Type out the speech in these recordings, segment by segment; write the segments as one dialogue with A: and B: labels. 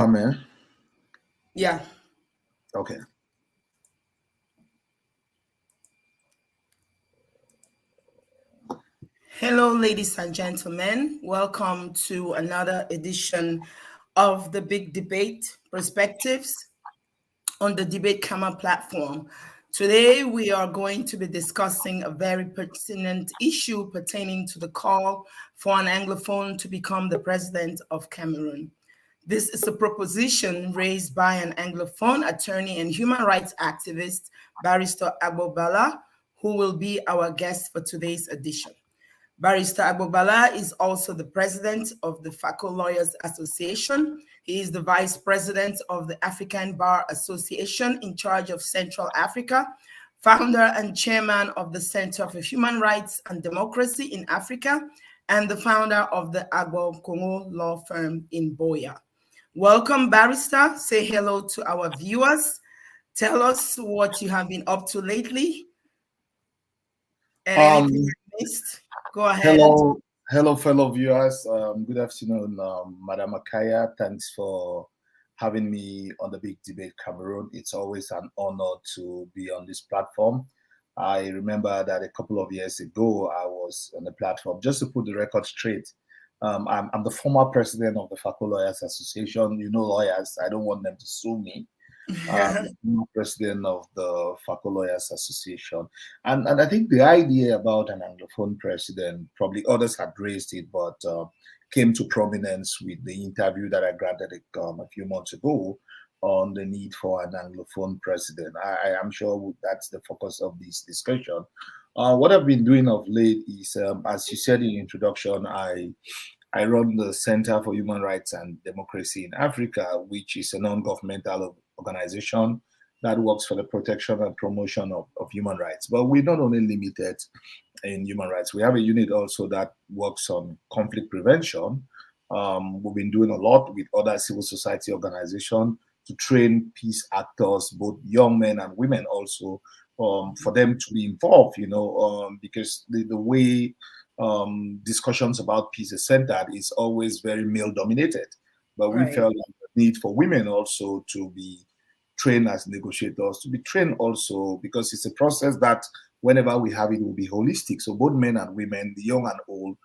A: camera?
B: Yeah.
A: Okay.
B: Hello, ladies and gentlemen. Welcome to another edition of the Big Debate Perspectives on the Debate Camera platform. Today, we are going to be discussing a very pertinent issue pertaining to the call for an Anglophone to become the president of Cameroon. This is a proposition raised by an Anglophone attorney and human rights activist, Barrister Agbor, who will be our guest for today's edition. Barrister Agbor is also the president of the FACO Lawyers Association. He is the vice president of the African Bar Association in charge of Central Africa, founder and chairman of the Center for Human Rights and Democracy in Africa, and the founder of the Agbor Nkongho law firm in Boya. Welcome, Barrister. Say hello to our viewers. Tell us what you have been up to lately and anything you missed. Go ahead.
A: Hello, fellow viewers. Good afternoon, Madam Akaya. Thanks for having me on the Big Debate Cameroon. It's always an honor to be on this platform. I remember that a couple of years ago, I was on the platform. Just to put the record straight, I'm the former president of the FACO Lawyers Association. You know lawyers, I don't want them to sue me. President of the FACO Lawyers Association. And I think the idea about an Anglophone president, probably others had raised it, but came to prominence with the interview that I granted a few months ago on the need for an Anglophone president. I am sure that's the focus of this discussion. What I've been doing of late is, as you said in the introduction, I run the Center for Human Rights and Democracy in Africa, which is a non-governmental organization that works for the protection and promotion of human rights. But we're not only limited in human rights. We have a unit also that works on conflict prevention. We've been doing a lot with other civil society organizations to train peace actors, both young men and women also, for them to be involved, because the way discussions about peace is centered is always very male dominated. But we felt the need for women also to be trained as negotiators, to be trained also, because it's a process that whenever we have it will be holistic. So both men and women, the young and old,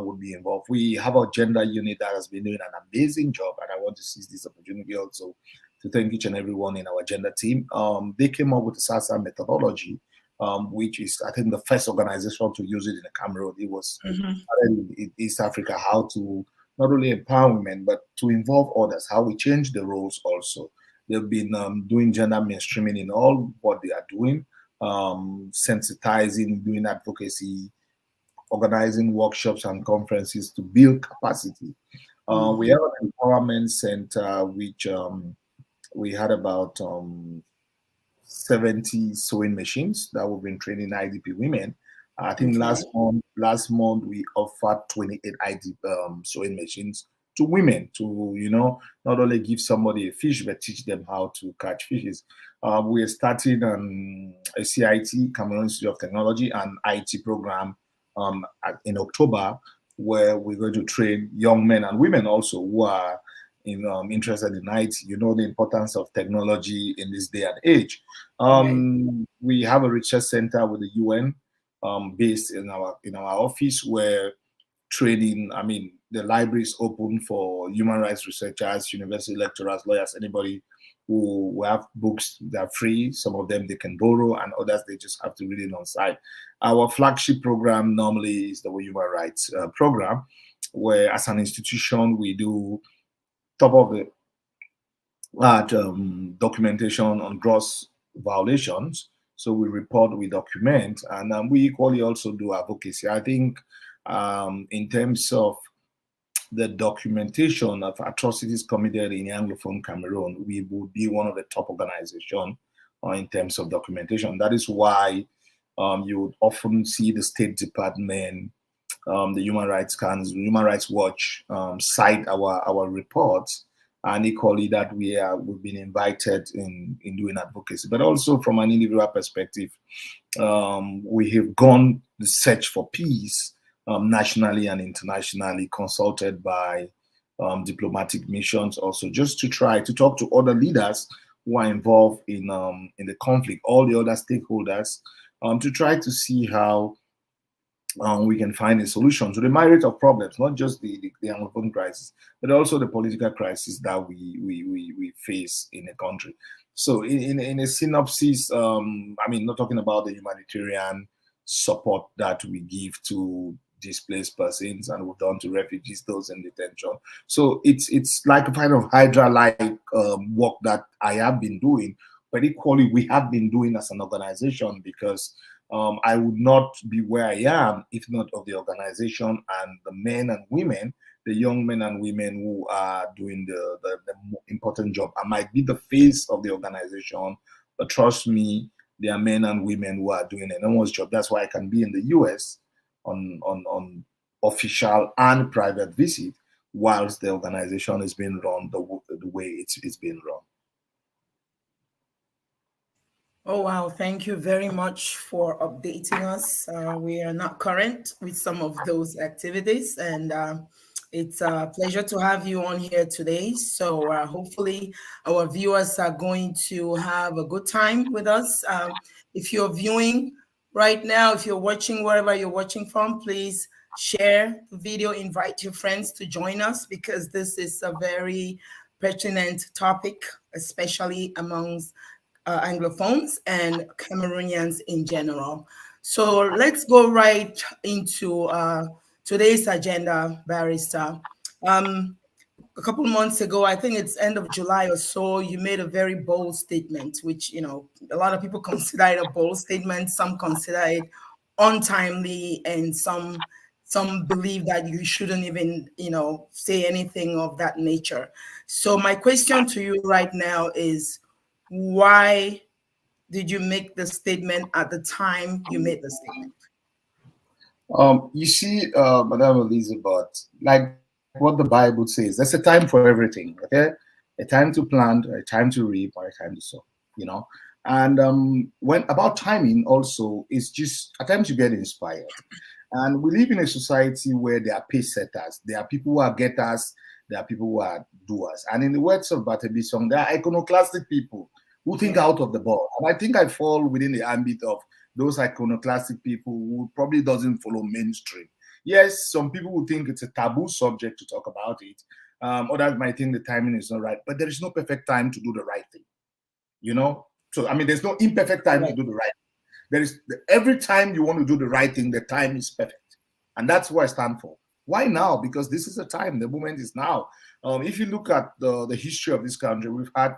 A: would be involved. We have a gender unit that has been doing an amazing job, and I want to seize this opportunity also to thank each and everyone in our gender team. They came up with the SASA methodology, which is, I think, the first organization to use it in Cameroon. It was in East Africa, how to not only empower women, but to involve others, how we change the roles also. They've been doing gender mainstreaming in all what they are doing, sensitizing, doing advocacy, organizing workshops and conferences to build capacity. We have an empowerment center, which we had about 70 sewing machines that we've been training IDP women. I think last month we offered 28 IDP sewing machines to women to, not only give somebody a fish, but teach them how to catch fishes. We are starting a CIT, Cameroon Institute of Technology, and IT program in October, where we're going to train young men and women also who are interested in IT. You know the importance of technology in this day and age. We have a research center with the UN based in our office, where training, the library is open for human rights researchers, university lecturers, lawyers, anybody who have books. They're free. Some of them they can borrow, and others they just have to read it on site. Our flagship program normally is the human rights program, where as an institution we do top of the documentation on gross violations. So we report, we document, and we equally also do advocacy. I think in terms of the documentation of atrocities committed in Anglophone Cameroon, we would be one of the top organizations in terms of documentation. That is why you would often see the State Department, the Human Rights Council, Human Rights Watch cite our reports, and equally that we've been invited in doing advocacy. But also from an individual perspective, we have gone the search for peace nationally and internationally, consulted by diplomatic missions, also just to try to talk to other leaders who are involved in the conflict, all the other stakeholders, to try to see how we can find a solution to the myriad of problems, not just the Anglophone crisis, but also the political crisis that we face in the country. So, in a synopsis, I mean, not talking about the humanitarian support that we give to displaced persons and we've done to refugees, those in detention. So it's like a kind of Hydra-like work that I have been doing, but equally we have been doing as an organization, because I would not be where I am if not of the organization and the men and women, the young men and women who are doing the important job. I might be the face of the organization, but trust me, there are men and women who are doing an enormous job. That's why I can be in the US on official and private visit, whilst the organization is being run the way it's being run.
B: Oh, wow. Thank you very much for updating us. We are not current with some of those activities, and it's a pleasure to have you on here today. So, hopefully, our viewers are going to have a good time with us. If you're viewing right now, if you're watching wherever you're watching from, please share the video, invite your friends to join us, because this is a very pertinent topic, especially amongst Anglophones and Cameroonians in general. So let's go right into today's agenda, Barrister. A couple months ago, I think it's end of July or so, you made a very bold statement, which, you know, a lot of people consider it a bold statement. Some consider it untimely, and some believe that you shouldn't even, you know, say anything of that nature. So my question to you right now is, why did you make the statement at the time you made the statement?
A: You see, Madam Elizabeth, like what the Bible says, there's a time for everything, okay? A time to plant, a time to reap, or a time to sow, you know? And when about timing also, is just a time to get inspired. And we live in a society where there are pace setters, there are people who are getters, there are people who are doers. And in the words of Bartleby Song, there are iconoclastic people who think
B: Yeah.
A: out of the box. And I think I fall within the ambit of those iconoclastic people who probably doesn't follow mainstream. Yes, some people will think it's a taboo subject to talk about it. Others might think the timing is not right, but there is no perfect time to do the right thing, you know? So, I mean, there's no imperfect time to
B: Right.
A: do the right thing. There is, every time you want to do the right thing, the time is perfect. And that's what I stand for. Why now? Because this is the time, the moment is now. If you look at the history of this country, we've had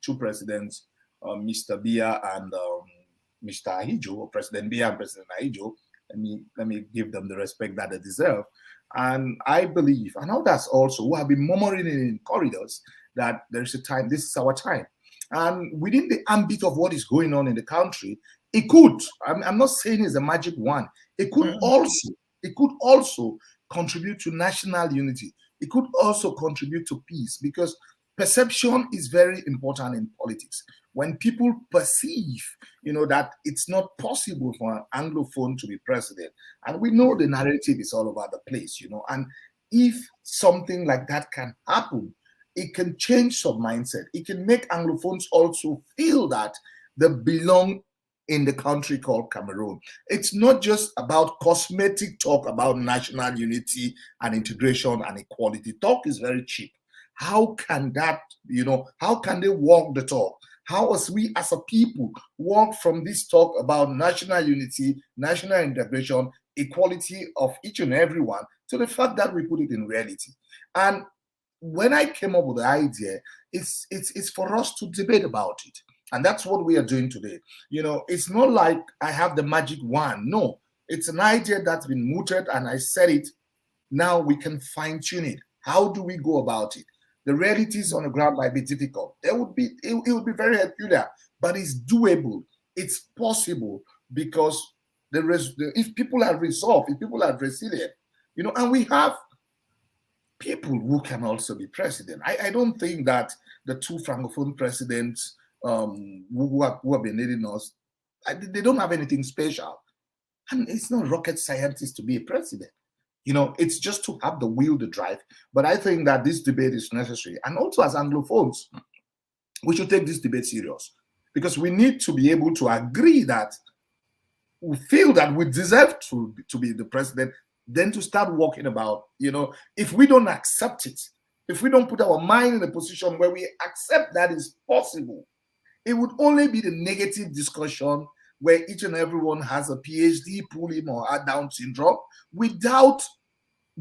A: two presidents, Mr. Bia and Mr. Ahijo, or President Bia and President Ahijo. Let me give them the respect that they deserve. And I believe, and others also who have been murmuring in corridors, that there is a time, this is our time. And within the ambit of what is going on in the country, it could, I'm not saying it's a magic one, it could
B: Mm.
A: also, it could also contribute to national unity. It could also contribute to peace, because perception is very important in politics. When people perceive, that it's not possible for an Anglophone to be president, and we know the narrative is all over the place, and if something like that can happen, it can change some mindset. It can make Anglophones also feel that they belong in the country called Cameroon. It's not just about cosmetic talk about national unity and integration and equality. Talk is very cheap. How can that, how can they walk the talk? How as we as a people walk from this talk about national unity, national integration, equality of each and everyone, to the fact that we put it in reality? And when I came up with the idea, it's for us to debate about it. And that's what we are doing today. It's not like I have the magic wand. No, it's an idea that's been mooted and I said it. Now we can fine tune it. How do we go about it? The realities on the ground might be difficult. It would be very peculiar, but it's doable. It's possible, because if people are resolved, if people are resilient, and we have people who can also be president. I don't think that the two francophone presidents who have been leading us, they don't have anything special. And it's not rocket scientist to be a president. It's just to have the will to drive. But I think that this debate is necessary. And also as Anglophones, we should take this debate serious, because we need to be able to agree that we feel that we deserve to be the president, then to start working about, if we don't accept it, if we don't put our mind in a position where we accept that is possible, it would only be the negative discussion where each and everyone has a PhD, pull him or her Down syndrome, without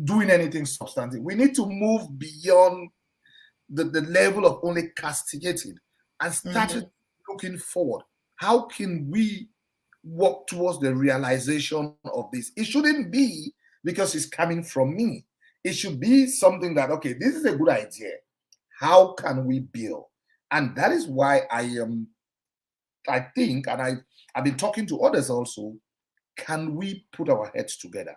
A: doing anything substantive. We need to move beyond the level of only castigating and start looking forward. How can we work towards the realization of this? It shouldn't be because it's coming from me. It should be something that, okay, this is a good idea. How can we build? And that is why I think, and I've been talking to others also, can we put our heads together?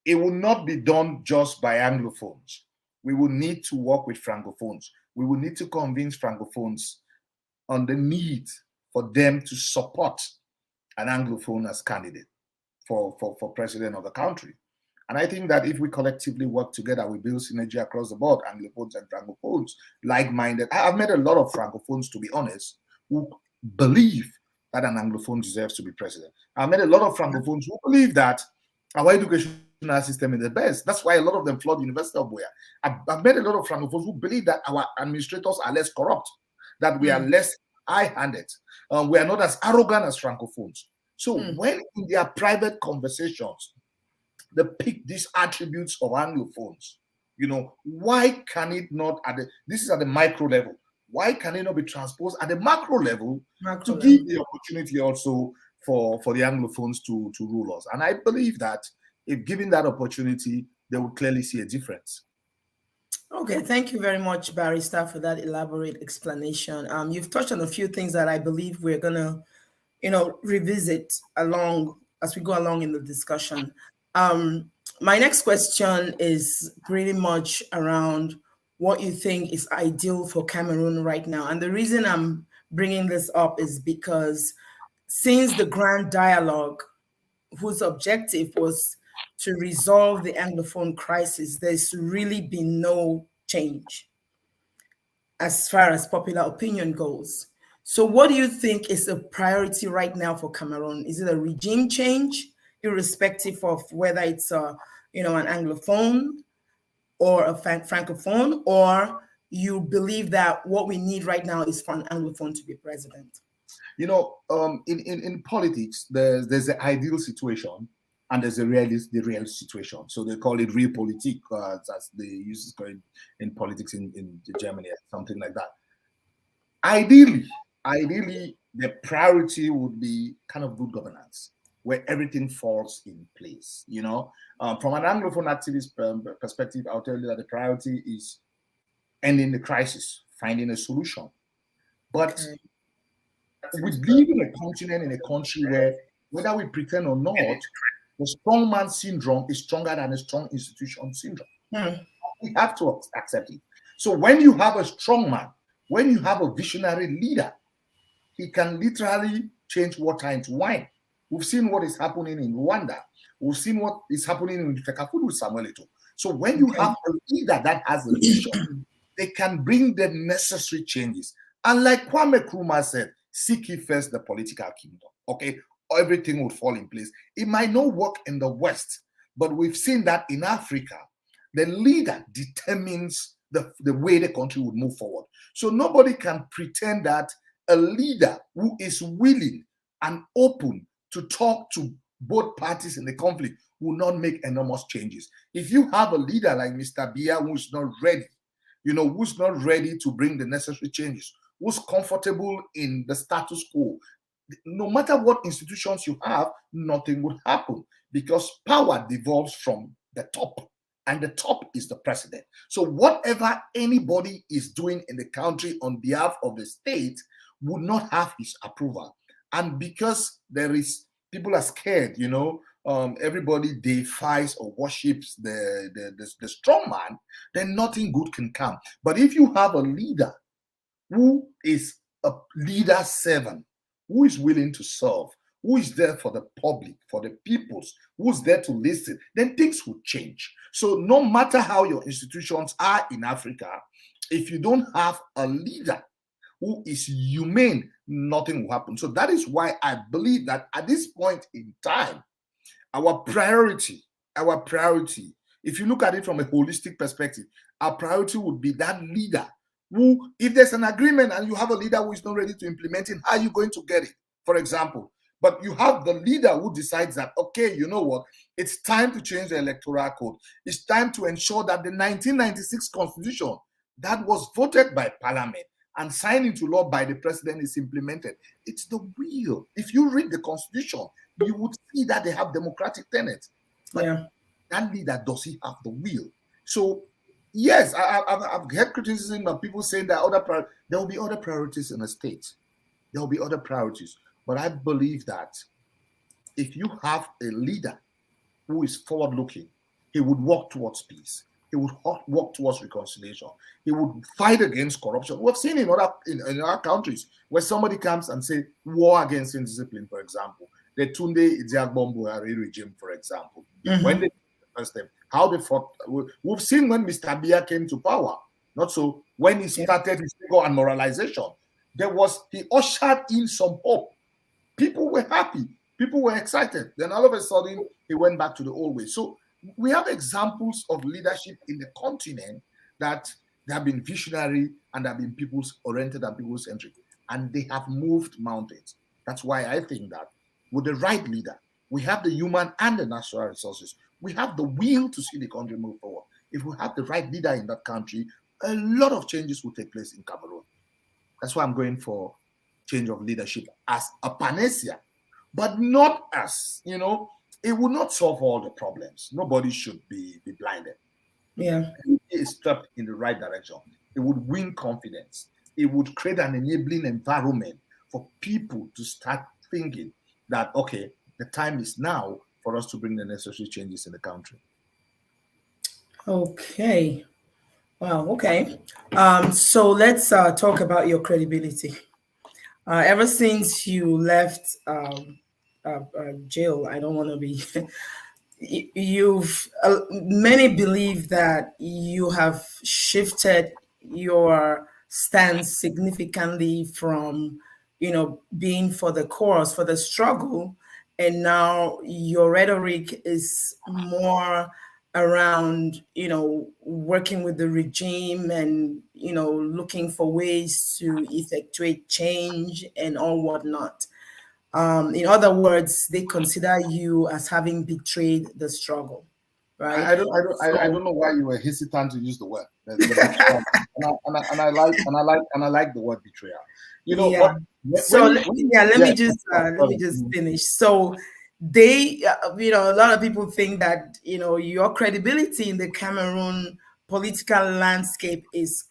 A: It will not be done just by Anglophones. We will need to work with Francophones. We will need to convince Francophones on the need for them to support an Anglophone as candidate for president of the country. And I think that if we collectively work together, we build synergy across the board, Anglophones and Francophones, like-minded. I've met a lot of Francophones, to be honest, who believe that an Anglophone deserves to be president. I've met a lot of Francophones who believe that our educational system is the best. That's why a lot of them flood the University of Boya. I've met a lot of Francophones who believe that our administrators are less corrupt, that we are less high-handed, we are not as arrogant as Francophones. So when in their private conversations, they pick these attributes of Anglophones, why can it not, this is at the micro level, why can it not be transposed at the macro level to give the opportunity also for the Anglophones to rule us? And I believe that if given that opportunity, they will clearly see a difference.
B: Okay, thank you very much, Barrister, for that elaborate explanation. You've touched on a few things that I believe we're gonna, revisit along as we go along in the discussion. My next question is pretty much around what you think is ideal for Cameroon right now. And the reason I'm bringing this up is because since the Grand Dialogue, whose objective was to resolve the Anglophone crisis, there's really been no change as far as popular opinion goes. So what do you think is a priority right now for Cameroon? Is it a regime change, irrespective of whether it's an Anglophone or a Francophone, or you believe that what we need right now is for an Anglophone to be president?
A: In politics, there's the ideal situation and there's the real situation. So they call it realpolitik, as they use it in politics in Germany, something like that. Ideally, the priority would be kind of good governance, where everything falls in place. From an Anglophone activist perspective, I'll tell you that the priority is ending the crisis, finding a solution. But we live in a continent, in a country where, whether we pretend or not, the strong man syndrome is stronger than the strong institution syndrome. We have to accept it. So when you have a strong man, when you have a visionary leader, he can literally change water into wine. We've seen what is happening in Rwanda. We've seen what is happening in Fekafudu with Samuel Eto'o. So when you have a leader that has a vision, they can bring the necessary changes. And like Kwame Nkrumah said, seek ye first the political kingdom. Okay, everything will fall in place. It might not work in the West, but we've seen that in Africa, the leader determines the way the country would move forward. So nobody can pretend that a leader who is willing and open to talk to both parties in the conflict will not make enormous changes. If you have a leader like Mr. Biya who's not ready, who's not ready to bring the necessary changes, who's comfortable in the status quo, no matter what institutions you have, nothing would happen, because power devolves from the top, and the top is the president. So whatever anybody is doing in the country on behalf of the state would not have his approval. And because people are scared, everybody deifies or worships the strong man, then nothing good can come. But if you have a leader who is a leader servant, who is willing to serve, who is there for the public, for the peoples, who's there to listen, then things will change. So no matter how your institutions are in Africa, if you don't have a leader who is humane, nothing will happen. So that is why I believe that at this point in time, our priority, if you look at it from a holistic perspective, our priority would be that leader who, if there's an agreement and you have a leader who is not ready to implement it, how are you going to get it, for example? But you have the leader who decides that, okay, you know what, it's time to change the electoral code. It's time to ensure that the 1996 constitution that was voted by parliament and signed into law by the president is implemented. It's the will. If you read the constitution, you would see that they have democratic tenets. But that leader, does he have the will? So, yes, I've heard criticism of people saying that there will be other priorities in the state. There will be other priorities. But I believe that if you have a leader who is forward-looking, he would work towards peace. He would work towards reconciliation. He would fight against corruption. We've seen in other countries where somebody comes and say war against indiscipline, for example. The Tunde Agbor Nkongho regime, for example. When they first time, how they fought. We've seen when Mr. Biya came to power. Not so when he started his legal and moralization, he ushered in some hope. People were happy. People were excited. Then all of a sudden, he went back to the old way. So we have examples of leadership in the continent that they have been visionary and have been people's-oriented and people-centric. And they have moved mountains. That's why I think that with the right leader, we have the human and the natural resources. We have the will to see the country move forward. If we have the right leader in that country, a lot of changes will take place in Cameroon. That's why I'm going for change of leadership as a panacea, but not as, it will not solve all the problems. Nobody should be blinded.
B: Yeah.
A: It is stepped in the right direction. It would win confidence. It would create an enabling environment for people to start thinking that, okay, the time is now for us to bring the necessary changes in the country.
B: Okay. Wow. Okay. So let's talk about your credibility. Ever since you left jail, I don't want to be. Many believe that you have shifted your stance significantly from, being for the cause, for the struggle, and now your rhetoric is more around, working with the regime and, looking for ways to effectuate change and all whatnot. In other words, they consider you as having betrayed the struggle, right?
A: I don't know why you were hesitant to use the word. And I like the word betrayal.
B: Yeah. Let me just finish. So they, a lot of people think that your credibility in the Cameroon political landscape is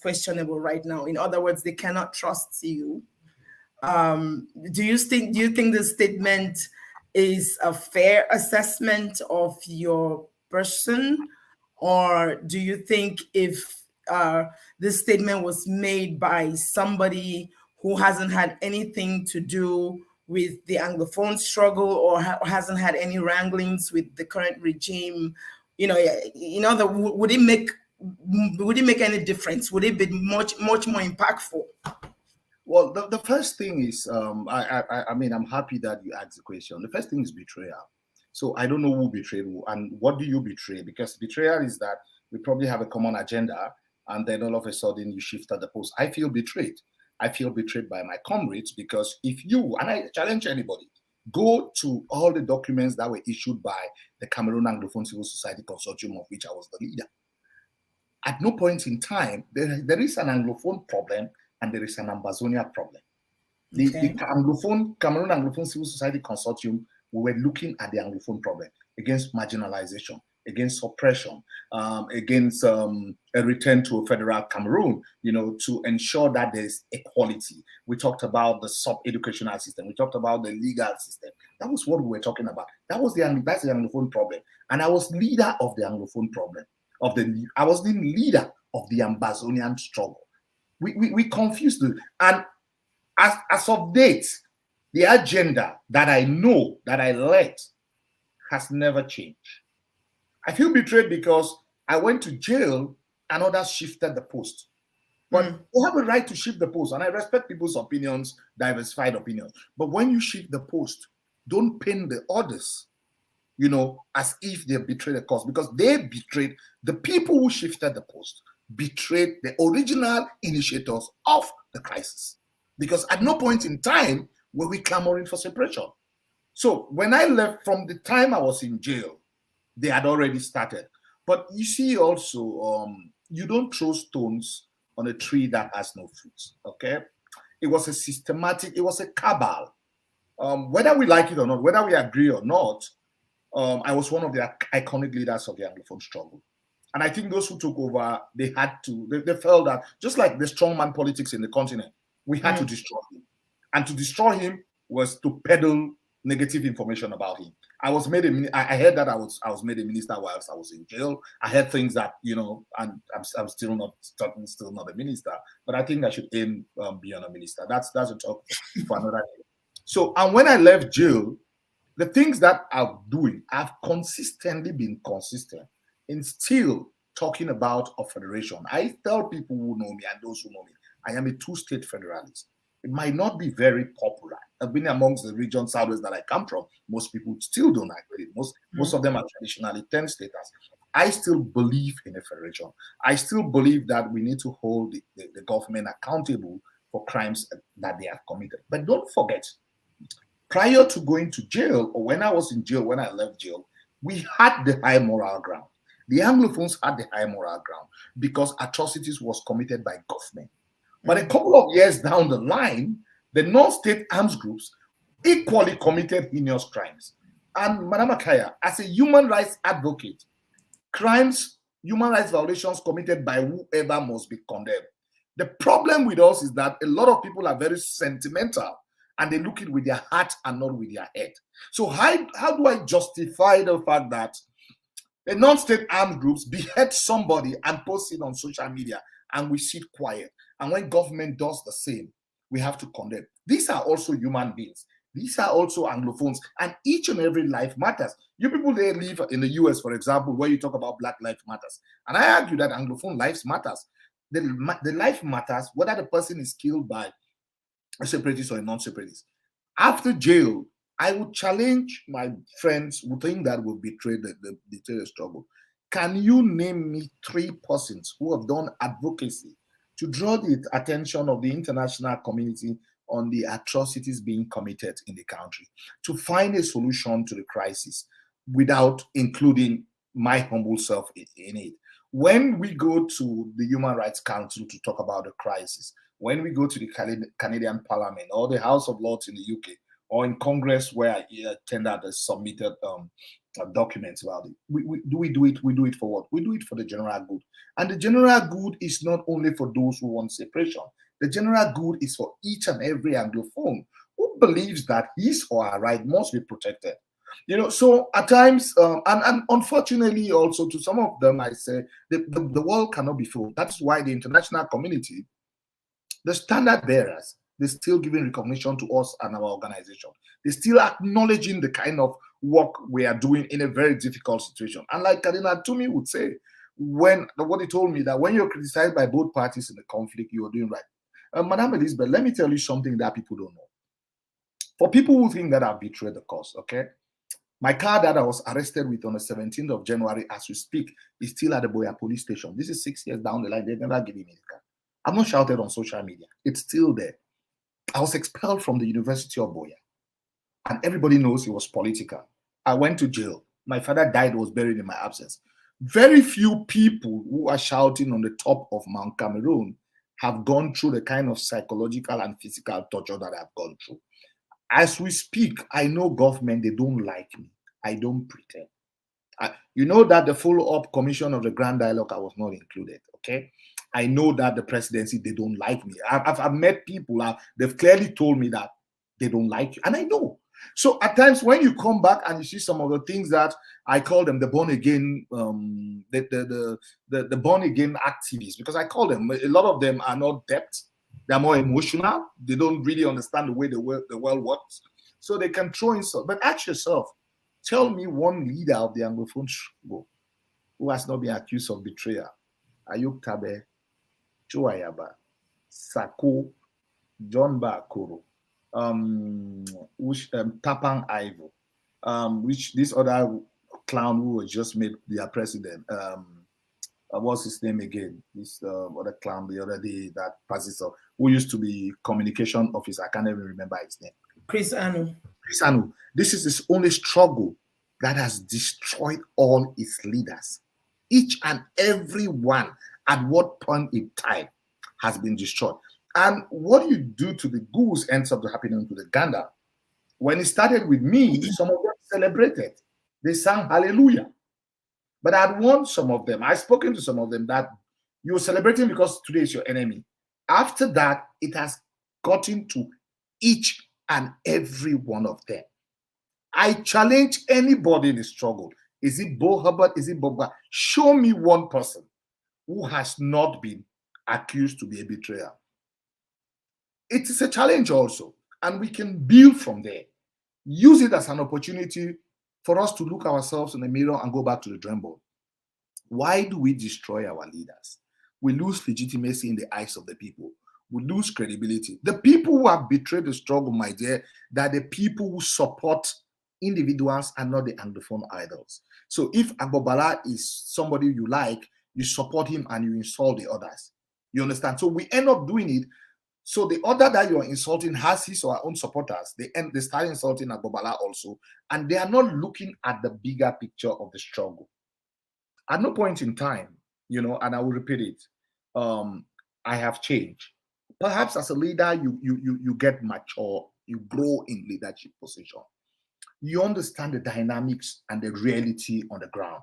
B: questionable right now. In other words, they cannot trust you. Do you think the statement is a fair assessment of your person, or do you think if this statement was made by somebody who hasn't had anything to do with the Anglophone struggle or hasn't had any wranglings with the current regime, would it make any difference? Would it be much more impactful?
A: Well, the first thing is, I mean, I'm happy that you asked the question. The first thing is betrayal. So I don't know who betrayed who and what do you betray? Because betrayal is that we probably have a common agenda and then all of a sudden you shift at the post. I feel betrayed. I feel betrayed by my comrades because if you, and I challenge anybody, go to all the documents that were issued by the Cameroon Anglophone Civil Society Consortium, of which I was the leader. At no point in time, there is an Anglophone problem and there is an Ambazonia problem. The Cameroon Anglophone Civil Society Consortium, we were looking at the Anglophone problem against marginalization, against oppression, against a return to a federal Cameroon, to ensure that there's equality. We talked about the sub-educational system. We talked about the legal system. That was what we were talking about. That's the Anglophone problem. And I was leader of the Anglophone problem. I was the leader of the Ambazonian struggle. We confused it. And as of date, The agenda that I know, that I led, has never changed. I feel betrayed because I went to jail and others shifted the post. But they have a right to shift the post, and I respect people's opinions, diversified opinions. But when you shift the post, don't pin the others, as if they betrayed the cause, because they betrayed the people who shifted the post, betrayed the original initiators of the crisis. Because at no point in time were we clamoring for separation. So when I left, from the time I was in jail, they had already started. But you see also, you don't throw stones on a tree that has no fruits, okay? It was a systematic, it was a cabal. Whether we like it or not, whether we agree or not, I was one of the iconic leaders of the Anglophone struggle. And I think those who took over, they felt that, just like the strongman politics in the continent, we had to destroy him. And to destroy him was to peddle negative information about him. I was made I heard that I was made a minister whilst I was in jail. I heard things that, and I'm still not a minister, but I think I should aim beyond a minister. That's a talk for another day. So, and when I left jail, the things that I'm doing, I've consistently been consistent in still talking about a federation. I tell people who know me and those who know me, I am a two-state federalist. It might not be very popular. I've been amongst the region southwest that I come from. Most people still don't agree. Most of them are traditionally 10 staters. I still believe in a federation. I still believe that we need to hold the government accountable for crimes that they have committed. But don't forget, prior to going to jail, or when I was in jail, when I left jail, we had the high moral ground. The Anglophones had the high moral ground because atrocities was committed by government. But a couple of years down the line, the non-state arms groups equally committed heinous crimes. And Madam Akaya, as a human rights advocate, human rights violations committed by whoever must be condemned. The problem with us is that a lot of people are very sentimental and they look it with their heart and not with their head. So how do I justify the fact that the non-state armed groups behead somebody and post it on social media and we sit quiet? And when government does the same, we have to condemn. These are also human beings. These are also Anglophones, and each and every life matters. You people there live in the US, for example, where you talk about Black Lives Matters. And I argue that Anglophone lives matters. The life matters whether the person is killed by a separatist or a non-separatist. After jail, I would challenge my friends who think that will betray the struggle. Can you name me 3 persons who have done advocacy to draw the attention of the international community on the atrocities being committed in the country, to find a solution to the crisis without including my humble self in it? When we go to the Human Rights Council to talk about the crisis, when we go to the Canadian Parliament or the House of Lords in the UK, or in Congress where I attended the submitted documents about it, we do it for what? We do it for the general good. And the general good is not only for those who want separation. The general good is for each and every Anglophone who believes that his or her right must be protected. So at times, and unfortunately also to some of them, I say the world cannot be fooled. That's why the international community, the standard bearers, they're still giving recognition to us and our organization. They're still acknowledging the kind of work we are doing in a very difficult situation. And like Cardinal Tumi would say, what he told me, that when you're criticized by both parties in the conflict, you're doing right. Madam Elizabeth, let me tell you something that people don't know. For people who think that I've betrayed the cause, okay? My car that I was arrested with on the 17th of January, as we speak, is still at the Boya police station. This is 6 years down the line. They never gave me the car. I've not shouted on social media. It's still there. I was expelled from the University of Boya, and everybody knows it was political. I went to jail. My father died, was buried in my absence. Very few people who are shouting on the top of Mount Cameroon have gone through the kind of psychological and physical torture that I've gone through. As we speak, I know government, they don't like me. I don't pretend. You know that the follow-up commission of the Grand Dialogue, I was not included, okay? I know that the presidency, they don't like me. I've met people, they've clearly told me that they don't like you, and I know. So at times when you come back and you see some of the things that I call them the born again, the born again activists, because I call them, a lot of them are not depth. They're more emotional. They don't really understand the way the world works. So they can throw insult. But ask yourself, tell me one leader of the Anglophone struggle who has not been accused of betrayal. Ayuk Tabe, Chuayaba, Sako, John Bakoro, Tapang Ivo, which this other clown who was just made their president. What's his name again? This other clown the other day that passes off, who used to be communication officer. I can't even remember his name.
B: Chris Anu.
A: Chris Anu. This is his only struggle that has destroyed all its leaders. Each and every one, at what point in time, has been destroyed. And what you do to the goose ends up happening to the gander. When it started with me, some of them celebrated. They sang hallelujah. But I'd warned some of them. I've spoken to some of them that you're celebrating because today is your enemy. After that, it has gotten to each and every one of them. I challenge anybody in the struggle. Is it Bo Hubbard? Is it Boba? Show me one person who has not been accused to be a betrayer. It is a challenge also, and we can build from there. Use it as an opportunity for us to look ourselves in the mirror and go back to the drawing board. Why do we destroy our leaders? We lose legitimacy in the eyes of the people. We lose credibility. The people who have betrayed the struggle, my dear, they're the people who support individuals and not the Anglophone idols. So if Agbor is somebody you like, you support him and you insult the others. You understand? So we end up doing it. So the other that you're insulting has his or her own supporters. They start insulting Agbor also, and they are not looking at the bigger picture of the struggle. At no point in time, and I will repeat it, I have changed. Perhaps as a leader, you get mature, you grow in leadership position. You understand the dynamics and the reality on the ground.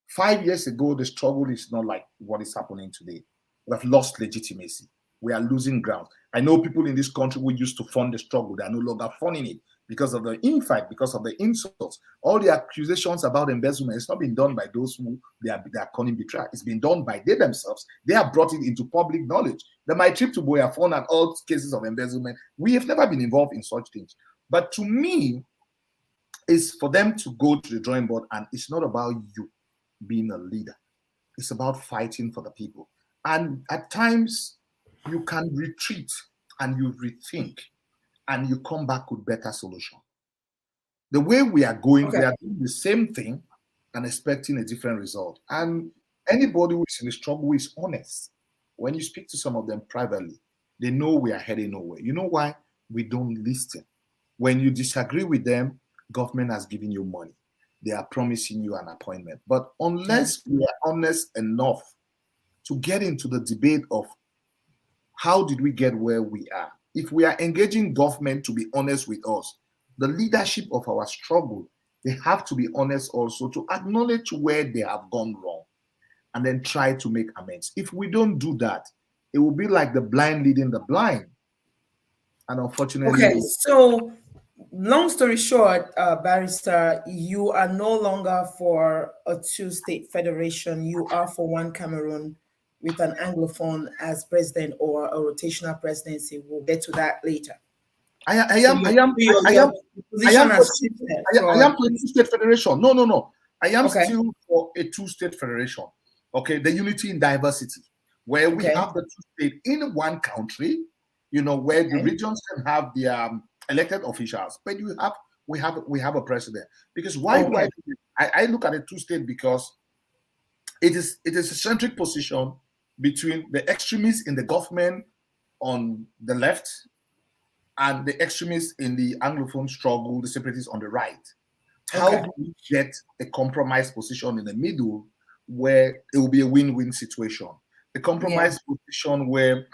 A: 5 years ago, the struggle is not like what is happening today. We have lost legitimacy. We are losing ground. I know people in this country who used to fund the struggle. They are no longer funding it because of the infight, because of the insults. All the accusations about embezzlement, it's not been done by those who they are calling betrayal. It's been done by they themselves. They have brought it into public knowledge. My trip to Boyafon and all cases of embezzlement, we have never been involved in such things. But to me, it's for them to go to the drawing board, and it's not about you being a leader. It's about fighting for the people. And at times, you can retreat and you rethink and you come back with better solution. The way we are going, we are doing the same thing and expecting a different result. And anybody who is in the struggle is honest. When you speak to some of them privately, they know we are heading nowhere. You know why? We don't listen. When you disagree with them, government has given you money. They are promising you an appointment. But unless we are honest enough to get into the debate of how did we get where we are, if we are engaging government to be honest with us, the leadership of our struggle, they have to be honest also to acknowledge where they have gone wrong and then try to make amends. If we don't do that, it will be like the blind leading the blind. And unfortunately...
B: Okay, so long story short, Barrister, you are no longer for a two-state federation. You are for one Cameroon with an Anglophone as president or a rotational presidency. We'll get to that later.
A: I am for a two-state federation. No. I am still for a two-state federation. Okay, the unity in diversity, where we have the two states in one country, where the regions can have their elected officials, but we have a president. Because why do I look at a two-state? Because it is a centric position between the extremists in the government on the left and the extremists in the Anglophone struggle, the separatists on the right. How do we get a compromise position in the middle where it will be a win-win situation? A compromise position where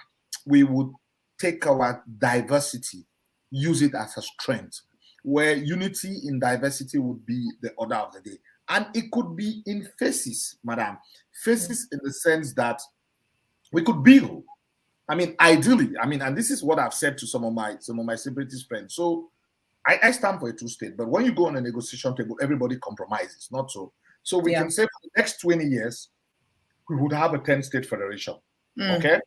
A: we would take our diversity, use it as a strength, where unity in diversity would be the order of the day. And it could be in phases, madam. Phases in the sense that we could build. Ideally, and this is what I've said to some of my separatist friends. So I stand for a two-state, but when you go on a negotiation table, everybody compromises, not so. So we can say for the next 20 years, we would have a 10-state federation, okay?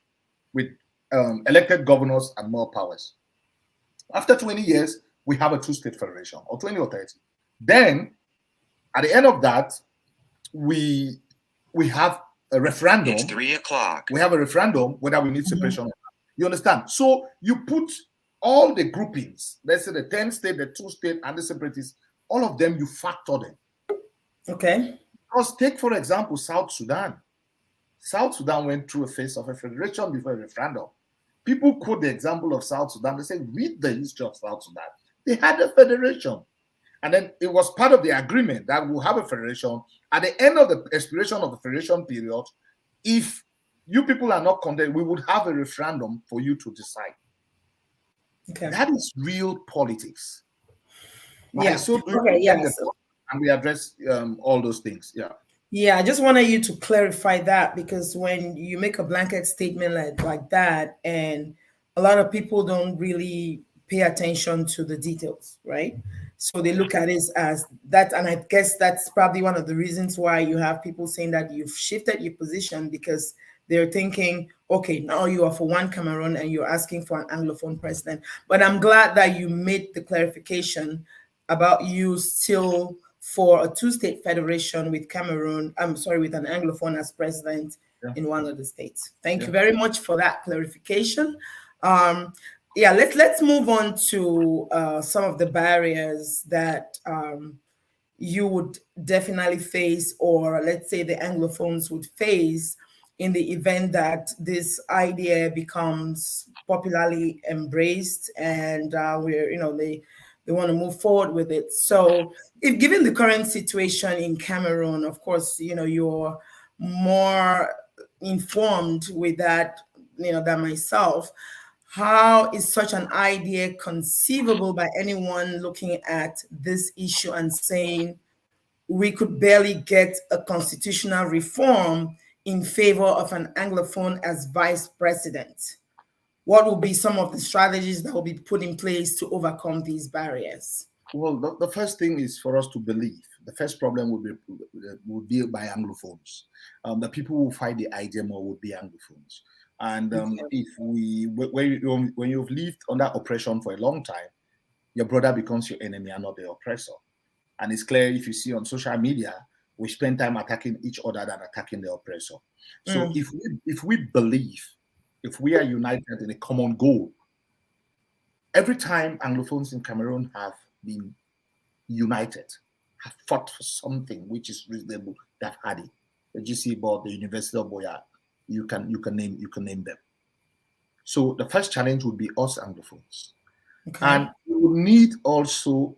A: With elected governors and more powers. After 20 years, we have a two-state federation, or 20 or 30. Then, at the end of that, we have a referendum.
C: It's 3 o'clock.
A: We have a referendum whether we need separation. You understand? So you put all the groupings, let's say the 10 state, the 2 state, and the separatists, all of them, you factor them.
B: Okay.
A: Because take, for example, South Sudan. South Sudan went through a phase of a federation before a referendum. People quote the example of South Sudan. They say, read the history of South Sudan. They had a federation. And then it was part of the agreement that we'll have a federation. At the end of the expiration of the federation period, if you people are not content, we would have a referendum for you to decide.
B: Okay.
A: That is real politics.
B: Yeah.
A: So
B: okay. Yes.
A: And we address all those things. Yeah.
B: Yeah, I just wanted you to clarify that, because when you make a blanket statement like that, and a lot of people don't really pay attention to the details, right? So they look at it as that, and I guess that's probably one of the reasons why you have people saying that you've shifted your position, because they're thinking, okay, now you are for one Cameroon and you're asking for an Anglophone president. But I'm glad that you made the clarification about you still for a two-state federation with Cameroon, with an Anglophone as president in one of the states. Thank you very much for that clarification. Let's move on to some of the barriers that you would definitely face, or let's say the Anglophones would face, in the event that this idea becomes popularly embraced and they want to move forward with it. So if given the current situation in Cameroon, of course, you're more informed with that, than myself. How is such an idea conceivable by anyone looking at this issue and saying we could barely get a constitutional reform in favor of an Anglophone as vice president? What will be some of the strategies that will be put in place to overcome these barriers?
A: Well, the first thing is for us to believe. The first problem would be by Anglophones. The people who fight the idea more would be Anglophones. And when you've lived under oppression for a long time, your brother becomes your enemy and not the oppressor. And it's clear, if you see on social media, we spend time attacking each other than attacking the oppressor. So if we believe, if we are united in a common goal, every time Anglophones in Cameroon have been united, have fought for something which is reasonable, they've had it. The GC board, the University of Boya, you can name them. So the first challenge would be us Anglophones. Okay. And we would need also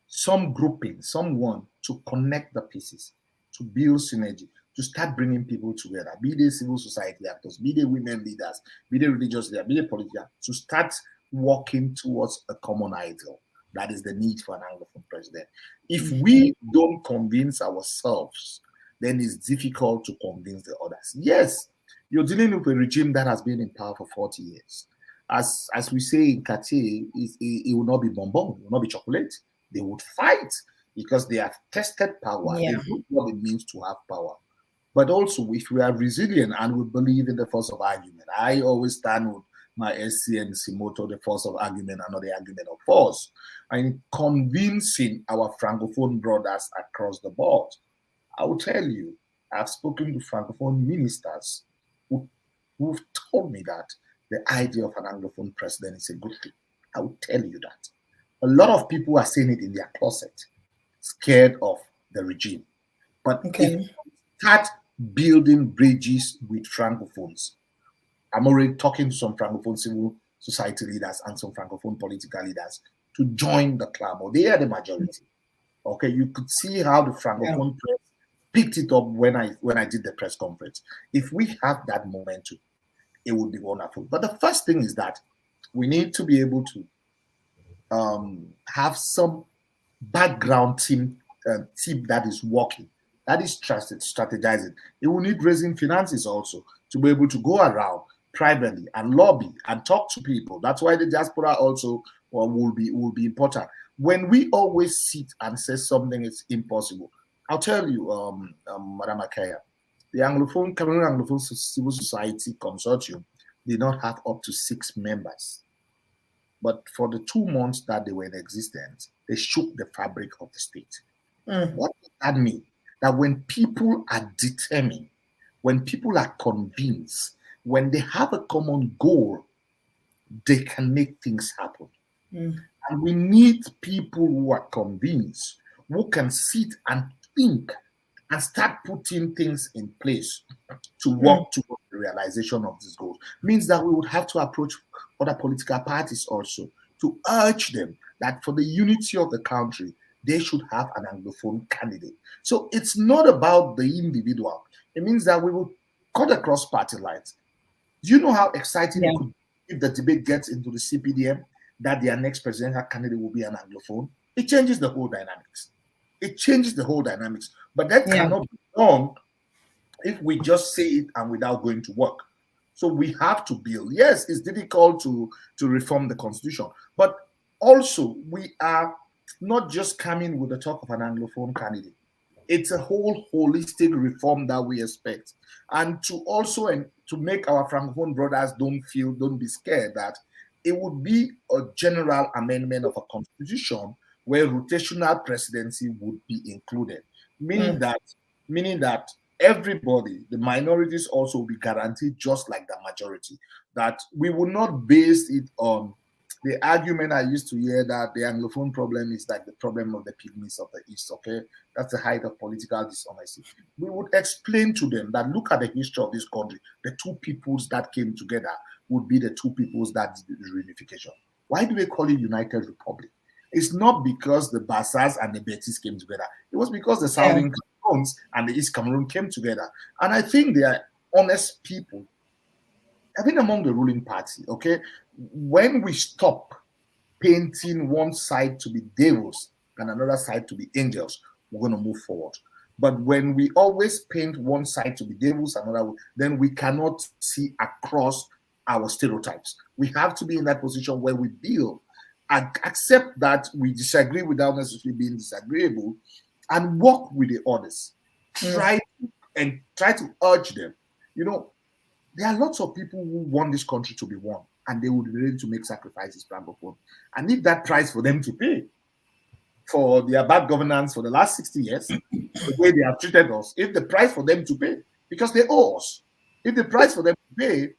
A: some grouping, someone to connect the pieces, to build synergy, to start bringing people together, be they civil society actors, be they women leaders, be they religious leaders, be they politicians, to start working towards a common ideal. That is the need for an Anglophone president. If we don't convince ourselves, then it's difficult to convince the others. Yes, you're dealing with a regime that has been in power for 40 years. As we say in Cartier, it will not be bonbon, it will not be chocolate. They would fight because they have tested power. They know what it means to have power. But also, if we are resilient and we believe in the force of argument, I always stand with my SC and Simoto, the force of argument and not the argument of force, and convincing our Francophone brothers across the board. I will tell you, I've spoken to Francophone ministers who've told me that the idea of an Anglophone president is a good thing. I will tell you that. A lot of people are saying it in their closet, scared of the regime. But if we start building bridges with Francophones, I'm already talking to some Francophone civil society leaders and some Francophone political leaders to join the club, or they are the majority. Okay, you could see how the Francophone press picked it up when I did the press conference. If we have that momentum, it would be wonderful. But the first thing is that we need to be able to have some background team that is working, that is strategizing. It will need raising finances also to be able to go around privately and lobby and talk to people. That's why the diaspora also will be important. When we always sit and say something is impossible, I'll tell you, Madam Akaya, the Cameroon Anglophone Civil Society Consortium did not have up to 6 members. But for the 2 months that they were in existence, they shook the fabric of the state. What does that mean? That when people are determined, when people are convinced, when they have a common goal, they can make things happen. And we need people who are convinced, who can sit and think and start putting things in place to work towards the realization of these goals. Means that we would have to approach other political parties also to urge them that for the unity of the country, they should have an Anglophone candidate. So it's not about the individual. It means that we will cut across party lines. Do you know how exciting it could be if the debate gets into the CPDM that their next presidential candidate will be an Anglophone? It changes the whole dynamics. It changes the whole dynamics. But that cannot be done if we just say it and without going to work. So we have to build. Yes, it's difficult to reform the constitution, but also we are not just coming with the talk of an Anglophone candidate. It's a whole holistic reform that we expect. And to also, and to make our Francophone brothers don't be scared that it would be a general amendment of a constitution where rotational presidency would be included, meaning that everybody, the minorities also will be guaranteed just like the majority. That we will not base it on the argument I used to hear that the Anglophone problem is like the problem of the pygmies of the East. Okay, that's the height of political dishonesty. We would explain to them that look at the history of this country. The two peoples that came together would be the two peoples that did the reunification. Why do they call it United Republic? It's not because the Bassas and the Betis came together. It was because the Southern Cameroons and the East Cameroon came together. And I think they are honest people, even among the ruling party, okay? When we stop painting one side to be devils and another side to be angels, we're going to move forward. But when we always paint one side to be devils and another, then we cannot see across our stereotypes. We have to be in that position where we build and accept that we disagree without necessarily being disagreeable and work with the others. Try to urge them. You know, there are lots of people who want this country to be won, and they would be ready to make sacrifices, Francophone. And if that price for them to pay for their bad governance for the last 60 years, the way they have treated us, if the price for them to pay, because they owe us, if the price for them to pay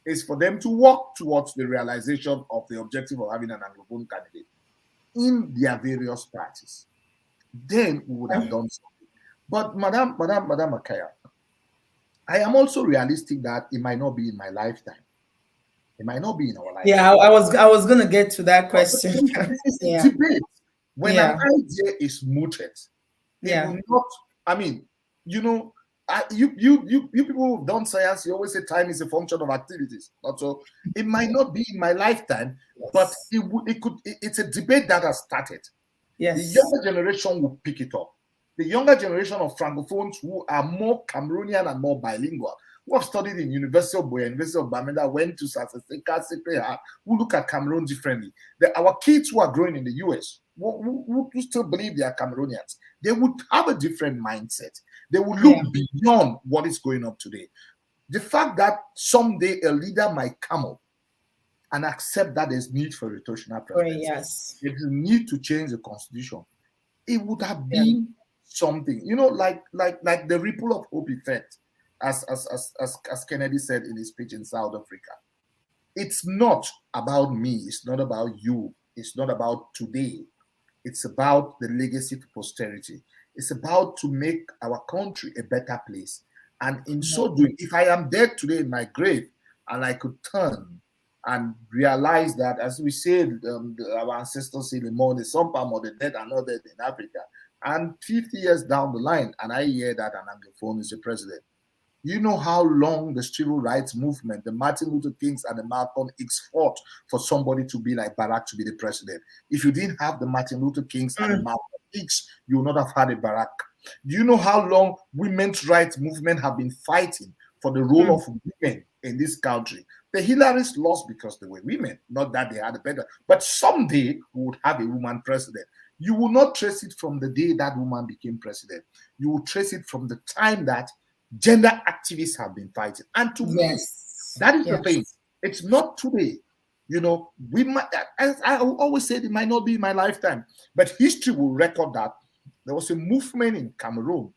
A: is for them to work towards the realization of the objective of having an Anglophone candidate in their various parties, then we would have done something. But Madam Akaya, I am also realistic that it might not be in my lifetime. It might not be in our lifetime.
B: Yeah, I was going to get to that question.
A: Debate. When an idea is mooted, it will not. I mean, you know, you people who've done science, you always say time is a function of activities. So it might not be in my lifetime, but it's a debate that has started. Yes. The younger generation will pick it up. The younger generation of Francophones who are more Cameroonian and more bilingual, who have studied in University of Boya, University of Bamenda, went to Saseka, who look at Cameroon differently. Our kids who are growing in the US, who still believe they are Cameroonians, they would have a different mindset. They would look beyond what is going on today. The fact that someday a leader might come up and accept that there's need for rotational presidency, there's a need to change the constitution, it would have been something, you know, like the ripple of hope effect, as Kennedy said in his speech in South Africa. It's not about me. It's not about you. It's not about today. It's about the legacy to posterity. It's about to make our country a better place. And in so doing, if I am dead today in my grave and I could turn and realize that, as we said, our ancestors say, the more the some palm or the dead are not dead in Africa. And 50 years down the line, and I hear that an Anglophone is the president. You know how long the civil rights movement, the Martin Luther Kings and the Malcolm X fought for somebody to be like Barack to be the president. If you didn't have the Martin Luther Kings and the Malcolm X, you would not have had a Barack. Do you know how long women's rights movement have been fighting for the role of women in this country? The Hillarys lost because they were women, not that they had a better. But someday we would have a woman president. You will not trace it from the day that woman became president. You will trace it from the time that gender activists have been fighting. And to me, that is the thing. It's not today. You know, we might, as I always said, it might not be in my lifetime, but history will record that there was a movement in Cameroon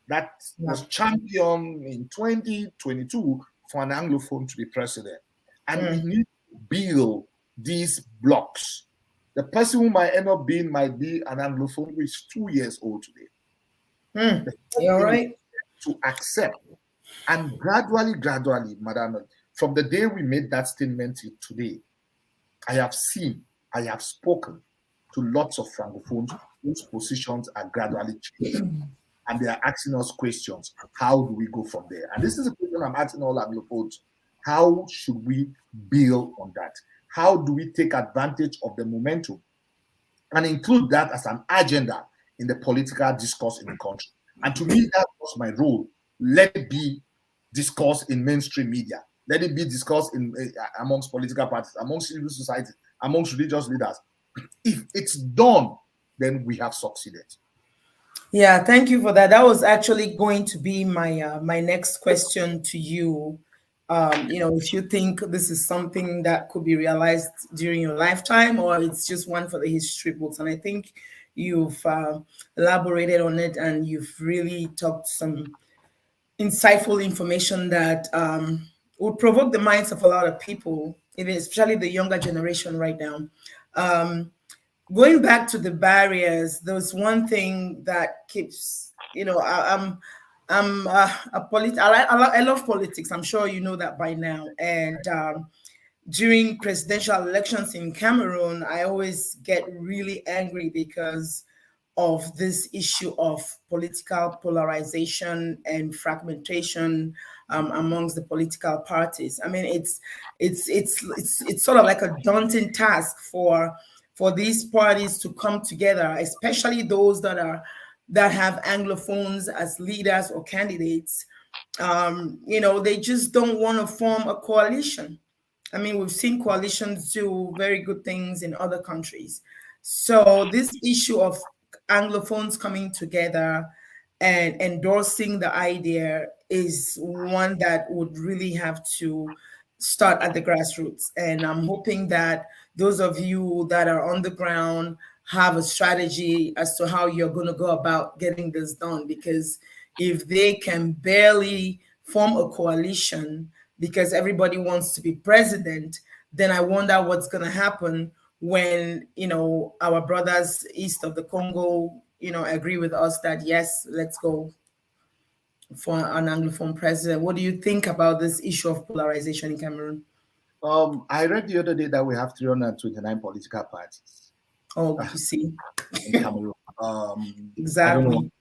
A: that was championed in 2022 for an Anglophone to be president. And we need to build these blocks. The person who might end up being might be an Anglophone who is 2 years old today.
B: You're right.
A: To accept and gradually, Madam, from the day we made that statement to today, I have spoken to lots of Francophones whose positions are gradually changing. And they are asking us questions. How do we go from there? And this is a question I'm asking all Anglophones. How should we build on that? How do we take advantage of the momentum and include that as an agenda in the political discourse in the country? And to me, that was my role. Let it be discussed in mainstream media. Let it be discussed amongst political parties, amongst civil society, amongst religious leaders. If it's done, then we have succeeded.
B: Yeah, thank you for that. That was actually going to be my my next question to you. If you think this is something that could be realized during your lifetime, or it's just one for the history books. And I think you've elaborated on it, and you've really talked some insightful information that would provoke the minds of a lot of people, even especially the younger generation right now. Going back to the barriers, there's one thing that keeps, I'm I love politics. I'm sure you know that by now. And during presidential elections in Cameroon, I always get really angry because of this issue of political polarization and fragmentation amongst the political parties. I mean, it's sort of like a daunting task for these parties to come together, especially those that have Anglophones as leaders or candidates. They just don't want to form a coalition. I mean, we've seen coalitions do very good things in other countries. So this issue of Anglophones coming together and endorsing the idea is one that would really have to start at the grassroots. And I'm hoping that those of you that are on the ground have a strategy as to how you're going to go about getting this done. Because if they can barely form a coalition because everybody wants to be president, then I wonder what's going to happen when, our brothers east of the Congo, agree with us that, yes, let's go for an Anglophone president. What do you think about this issue of polarization in Cameroon?
A: I read the other day that we have 329 political parties.
B: Oh, you see.
A: In Cameroon.
B: Exactly.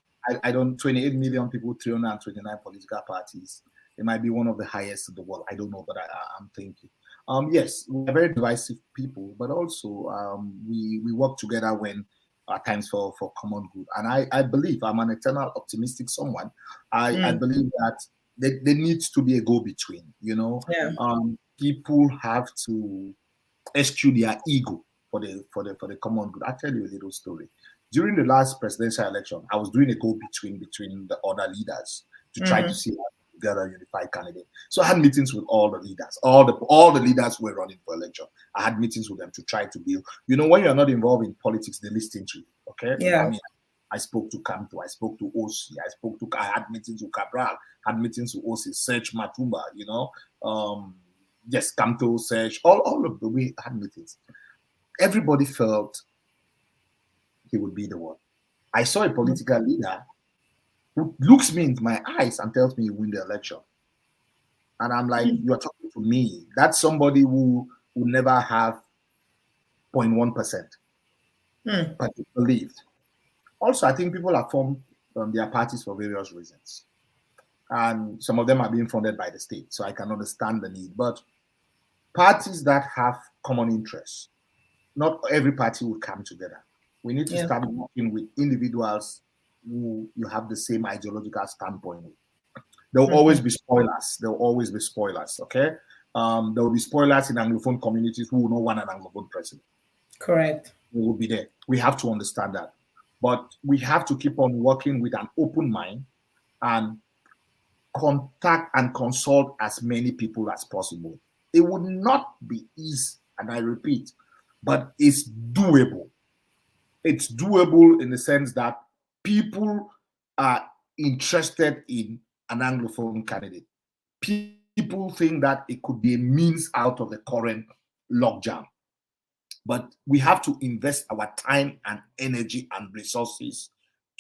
A: I don't 28 million people, 329 political parties. It might be one of the highest in the world. I don't know, but I'm thinking. Yes, we're very divisive people, but also we work together when at times for common good. And I believe I'm an eternal optimistic someone. I believe that there needs to be a go-between, Yeah. People have to eschew their ego for the common good. I'll tell you a little story. During the last presidential election, I was doing a go-between between the other leaders to try to see how to get a unified candidate. So I had meetings with all the leaders. All the leaders who were running for election. I had meetings with them to try to build. When you're not involved in politics, they listen to you. Okay.
B: Yeah.
A: I mean, I spoke to Camto, I spoke to OC, I had meetings with Cabral, had meetings with OC, Serge Matumba, yes, Camto, Serge, all of the way had meetings. Everybody felt he would be the one. I saw a political leader who looks me into my eyes and tells me he win the election. And I'm like, you're talking to me. That's somebody who will never have 0.1%. But he believed. Also, I think people have formed their parties for various reasons. And some of them are being funded by the state. So I can understand the need. But parties that have common interests, not every party will come together. We need to start working with individuals who you have the same ideological standpoint with. There will always be spoilers. There will always be spoilers, okay? There will be spoilers in Anglophone communities who will not want an Anglophone president.
B: Correct.
A: We will be there. We have to understand that. But we have to keep on working with an open mind and contact and consult as many people as possible. It would not be easy, and I repeat, but it's doable. It's doable in the sense that people are interested in an Anglophone candidate. People think that it could be a means out of the current logjam. But we have to invest our time and energy and resources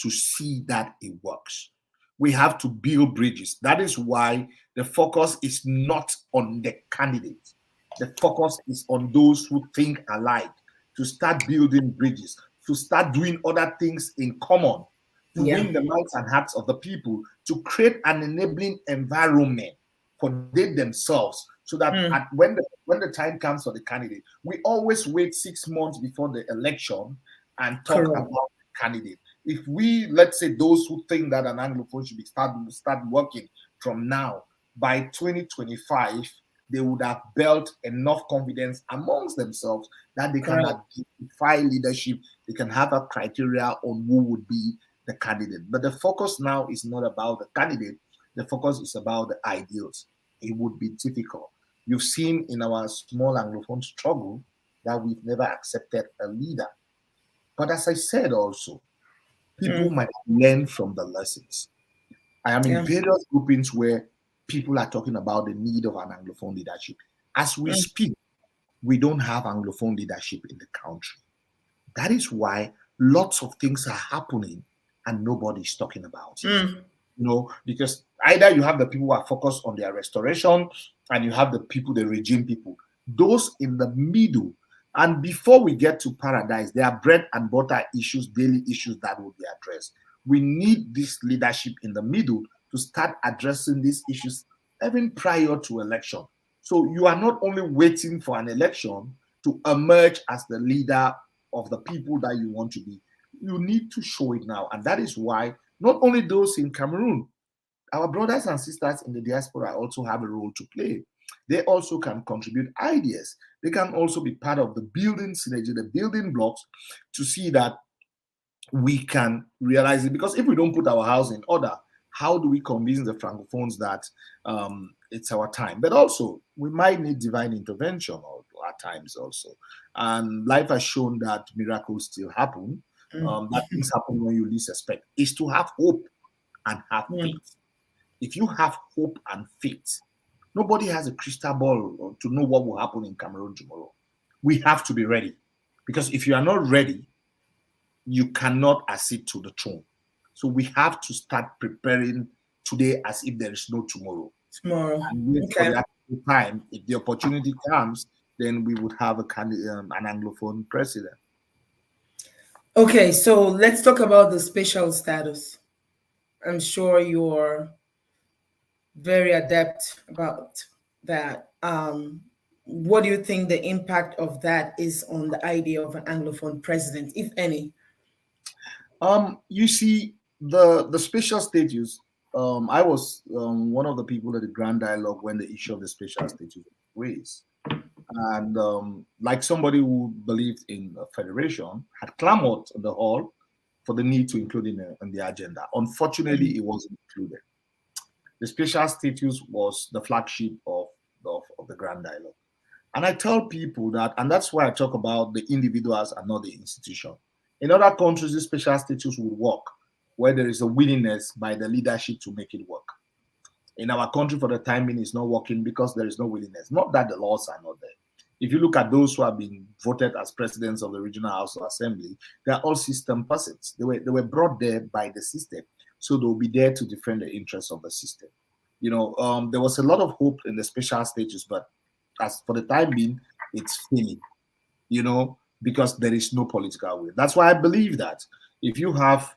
A: to see that it works. We have to build bridges. That is why the focus is not on the candidate. The focus is on those who think alike, to start building bridges, to start doing other things in common, to
B: Yeah.
A: win the minds and hearts of the people, to create an enabling environment for they themselves, so that when the time comes for the candidate, we always wait 6 months before the election and talk
B: Correct.
A: about the candidate. If we, let's say, those who think that an Anglophone should be start working from now, by 2025, they would have built enough confidence amongst themselves that they can
B: Correct.
A: identify leadership. They can have a criteria on who would be the candidate. But the focus now is not about the candidate. The focus is about the ideals. It would be difficult. You've seen in our small Anglophone struggle that we've never accepted a leader. But as I said also, people might learn from the lessons. I am in
B: Yeah.
A: various groupings where people are talking about the need of an Anglophone leadership. As we speak, we don't have Anglophone leadership in the country. That is why lots of things are happening and nobody's talking about it. Because either you have the people who are focused on their restoration and you have the people, the regime people, those in the middle. And before we get to paradise, there are bread and butter issues, daily issues that will be addressed. We need this leadership in the middle to start addressing these issues even prior to election. So you are not only waiting for an election to emerge as the leader of the people that you want to be. You need to show it now. And that is why not only those in Cameroon, our brothers and sisters in the diaspora also have a role to play. They also can contribute ideas. They can also be part of the building synergy, the building blocks, to see that we can realize it. Because if we don't put our house in order, how do we convince the Francophones that it's our time? But also, we might need divine intervention at times also. And life has shown that miracles still happen. That things happen when you least expect. Is to have hope and have faith. If you have hope and faith, nobody has a crystal ball to know what will happen in Cameroon tomorrow. We have to be ready. Because if you are not ready, you cannot accede to the throne. So we have to start preparing today as if there is no tomorrow. And wait for the actual time. If the opportunity comes, then we would have an Anglophone president.
B: Okay, so let's talk about the special status. I'm sure you're very adept about that. What do you think the impact of that is on the idea of an Anglophone president, if any?
A: You see, the special status. I was one of the people at the Grand Dialogue when the issue of the special status was raised, and like somebody who believed in a federation, had clamored in the hall for the need to include in the agenda. Unfortunately, it wasn't included. The special status was the flagship of the Grand Dialogue. And I tell people that, and that's why I talk about the individuals and not the institution. In other countries, this special status will work where there is a willingness by the leadership to make it work. In our country, for the time being, it's not working because there is no willingness. Not that the laws are not there. If you look at those who have been voted as presidents of the Regional House of Assembly, they are all system persons. They were brought there by the system. So they'll be there to defend the interests of the system. There was a lot of hope in the special status, but as for the time being, it's failing, because there is no political will. That's why I believe that if you have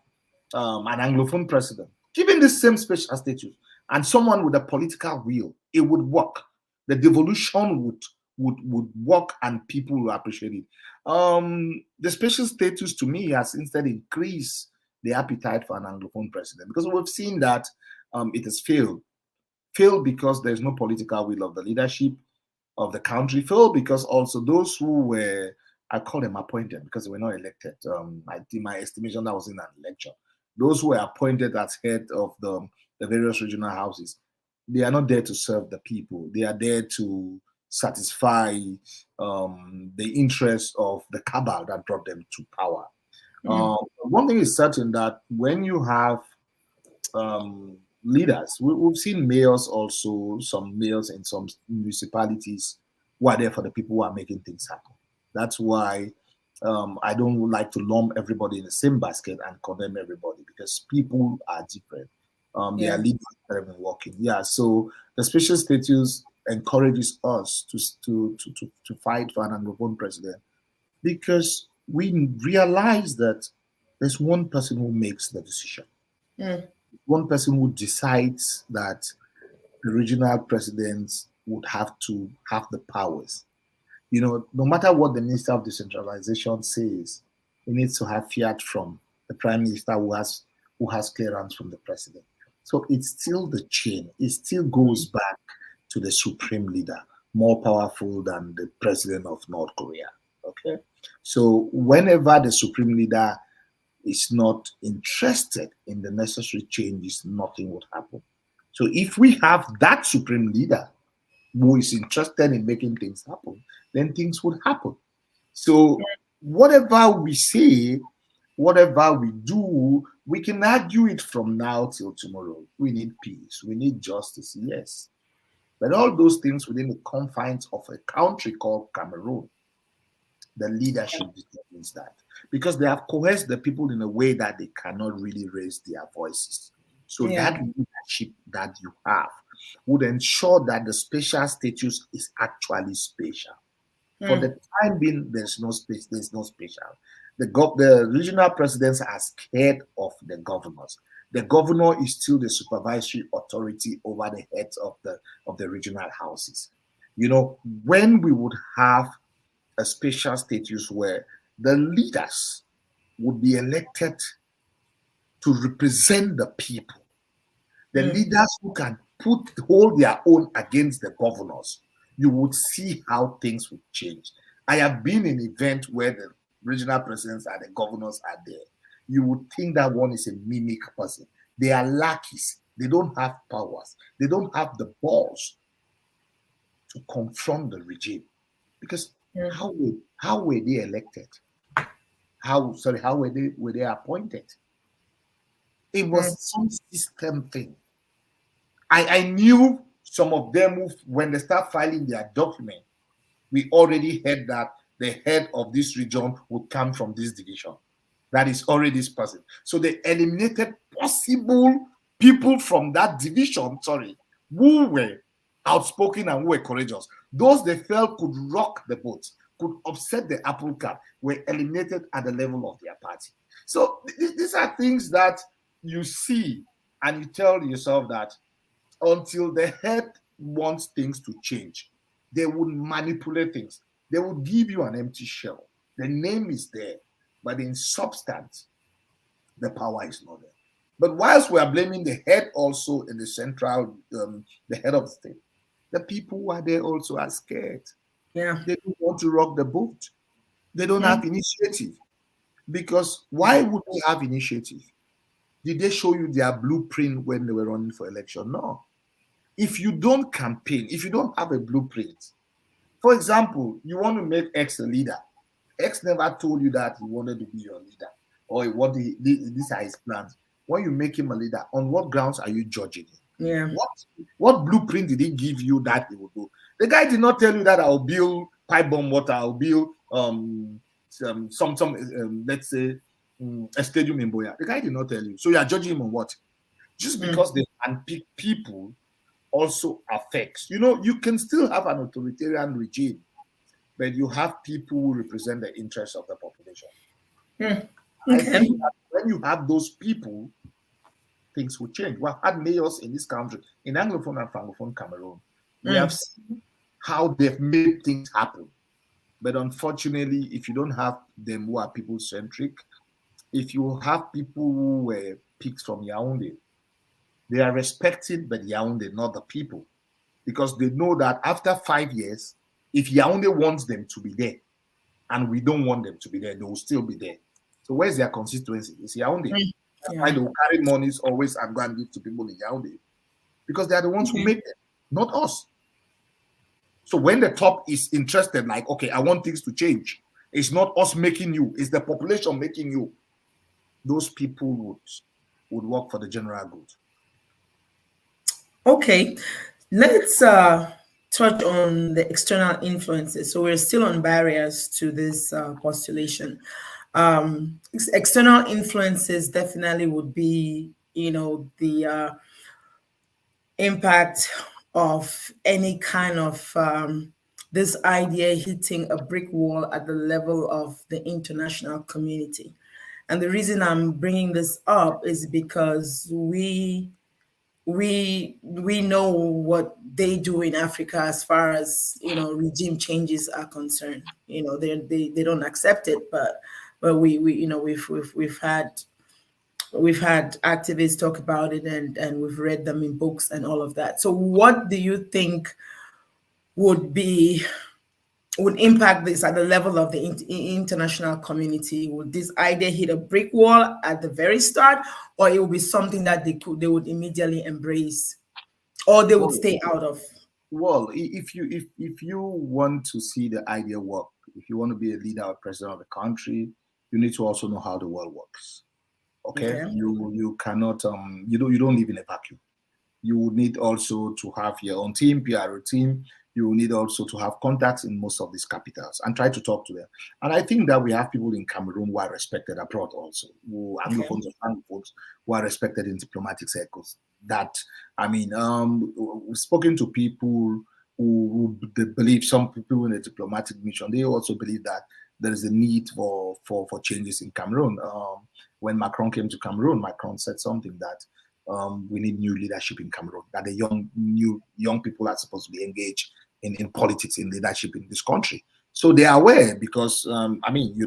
A: an Anglophone president, given the same special status, and someone with a political will, it would work. The devolution would work and people will appreciate it. The special status to me has instead increased the appetite for an Anglophone president, because we've seen that it has failed. Failed because there's no political will of the leadership of the country. Failed because also those who were, I call them appointed because they were not elected. I think my estimation that was in an election. Those who were appointed as head of the various regional houses, they are not there to serve the people. They are there to satisfy the interest of the cabal that brought them to power. One thing is certain, that when you have leaders, we've seen mayors also, some mayors in some municipalities who are there for the people who are making things happen. That's why I don't like to lump everybody in the same basket and condemn everybody, because people are different. They are leaders that have been working. Yeah, so the special status encourages us to fight for an Anglophone president, because we realize that there's one person who makes the decision. One person who decides that the regional presidents would have to have the powers. No matter what the Minister of Decentralization says, he needs to have fiat from the Prime Minister, who has clearance from the President. So it's still the chain. It still goes back to the supreme leader, more powerful than the President of North Korea. Okay? So whenever the supreme leader is not interested in the necessary changes, nothing would happen. So if we have that supreme leader who is interested in making things happen, then things would happen. So whatever we say, whatever we do, we can argue it from now till tomorrow. We need peace, we need justice, yes. But all those things within the confines of a country called Cameroon, the leadership determines that, because they have coerced the people in a way that they cannot really raise their voices. So that leadership that you have would ensure that the special status is actually special. For the time being, there's no space, there's no special. The regional presidents are scared of the governors. The governor is still the supervisory authority over the heads of the regional houses. When we would have a special status where the leaders would be elected to represent the people, the leaders who can hold their own against the governors, you would see how things would change. I have been in events where the regional presidents and the governors are there. You would think that one is a mimic person. They are lackeys. They don't have powers. They don't have the balls to confront the regime. Because how were they elected? How were they appointed? It was some system thing. I knew some of them when they start filing their document, we already heard that the head of this region would come from this division. That is already this person. So they eliminated possible people from that division, who were outspoken and who were courageous. Those they felt could rock the boat, could upset the apple cart, were eliminated at the level of their party. So these are things that you see and you tell yourself that until the head wants things to change, they would manipulate things. They would give you an empty shell. The name is there, but in substance, the power is not there. But whilst we are blaming the head also in the central, the head of the state, the people who are there also are scared.
B: Yeah.
A: They don't want to rock the boat. They don't have initiative. Because why would they have initiative? Did they show you their blueprint when they were running for election? No. If you don't campaign, if you don't have a blueprint, for example, you want to make X a leader. X never told you that he wanted to be your leader, or these are his plans. When you make him a leader, on what grounds are you judging him?
B: Yeah.
A: What blueprint did he give you that he will do? The guy did not tell you that I'll build pipe bomb water, I'll build let's say a stadium in Boya. The guy did not tell you. So you are judging him on what? Just because they unpick people also affects. You can still have an authoritarian regime, but you have people who represent the interests of the population. I think that when you have those people, things will change. We've had mayors in this country, in Anglophone and Francophone Cameroon. We have seen how they've made things happen. But unfortunately, if you don't have them who are people-centric, if you have people who were picked from Yaoundé, they are respected by Yaoundé, not the people. Because they know that after 5 years, if Yaoundé wants them to be there, and we don't want them to be there, they will still be there. So where's their constituency? It's Yaoundé. That's why they will carry monies always and go and give to people in Yaoundé. Because they are the ones who make them, not us. So when the top is interested, like, okay, I want things to change, it's not us making you, it's the population making you. Those people would work for the general good.
B: Okay, let's touch on the external influences. So we're still on barriers to this postulation. External influences definitely would be, the impact of any kind of this idea hitting a brick wall at the level of the international community. And the reason I'm bringing this up is because we know what they do in Africa as far as regime changes are concerned. They don't accept it, but we we've had activists talk about it, and we've read them in books and all of that. So what do you think would be would impact this at the level of the international community? Would this idea hit a brick wall at the very start, or it would be something that they would immediately embrace, or they would stay out of?
A: Well, if you want to see the idea work, if you want to be a leader or president of the country, you need to also know how the world works. Okay,
B: Okay.
A: you cannot you don't live in a vacuum. You will need also to have your own team, PR team. You will need also to have contacts in most of these capitals and try to talk to them. And I think that we have people in Cameroon who are respected abroad also, who Anglophones and Francophones who are respected in diplomatic circles. That, I mean, we've spoken to people who believe, some people in the diplomatic mission, they also believe that there is a need for changes in Cameroon. When Macron came to Cameroon, Macron said something that we need new leadership in Cameroon, that the young people are supposed to be engaged in politics, in leadership in this country. So they are aware because, I mean,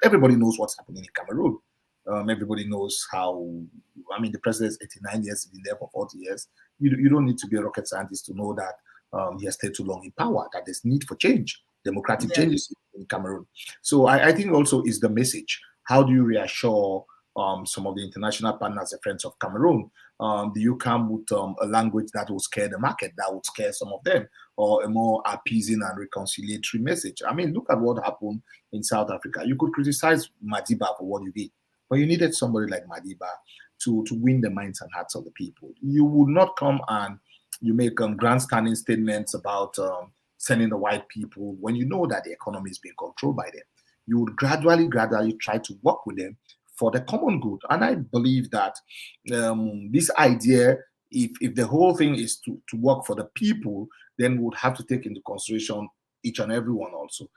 A: everybody knows what's happening in Cameroon. Everybody knows how, I mean, the president is 89 years, he's been there for 40 years. You don't need to be a rocket scientist to know that he has stayed too long in power, that there's need for change, democratic changes in Cameroon. So I think also is the message. How do you reassure some of the international partners and friends of Cameroon? Do you come with a language that will scare the market, that would scare some of them, or a more appeasing and reconciliatory message? I mean, look at what happened in South Africa. You could criticize Madiba for what you did, but you needed somebody like Madiba to win the minds and hearts of the people. You would not come and you make grandstanding statements about sending the white people when you know that the economy is being controlled by them. You would gradually try to work with them for the common good. And I believe that this idea, if the whole thing is to work for the people, then we would have to take into consideration each and every one also.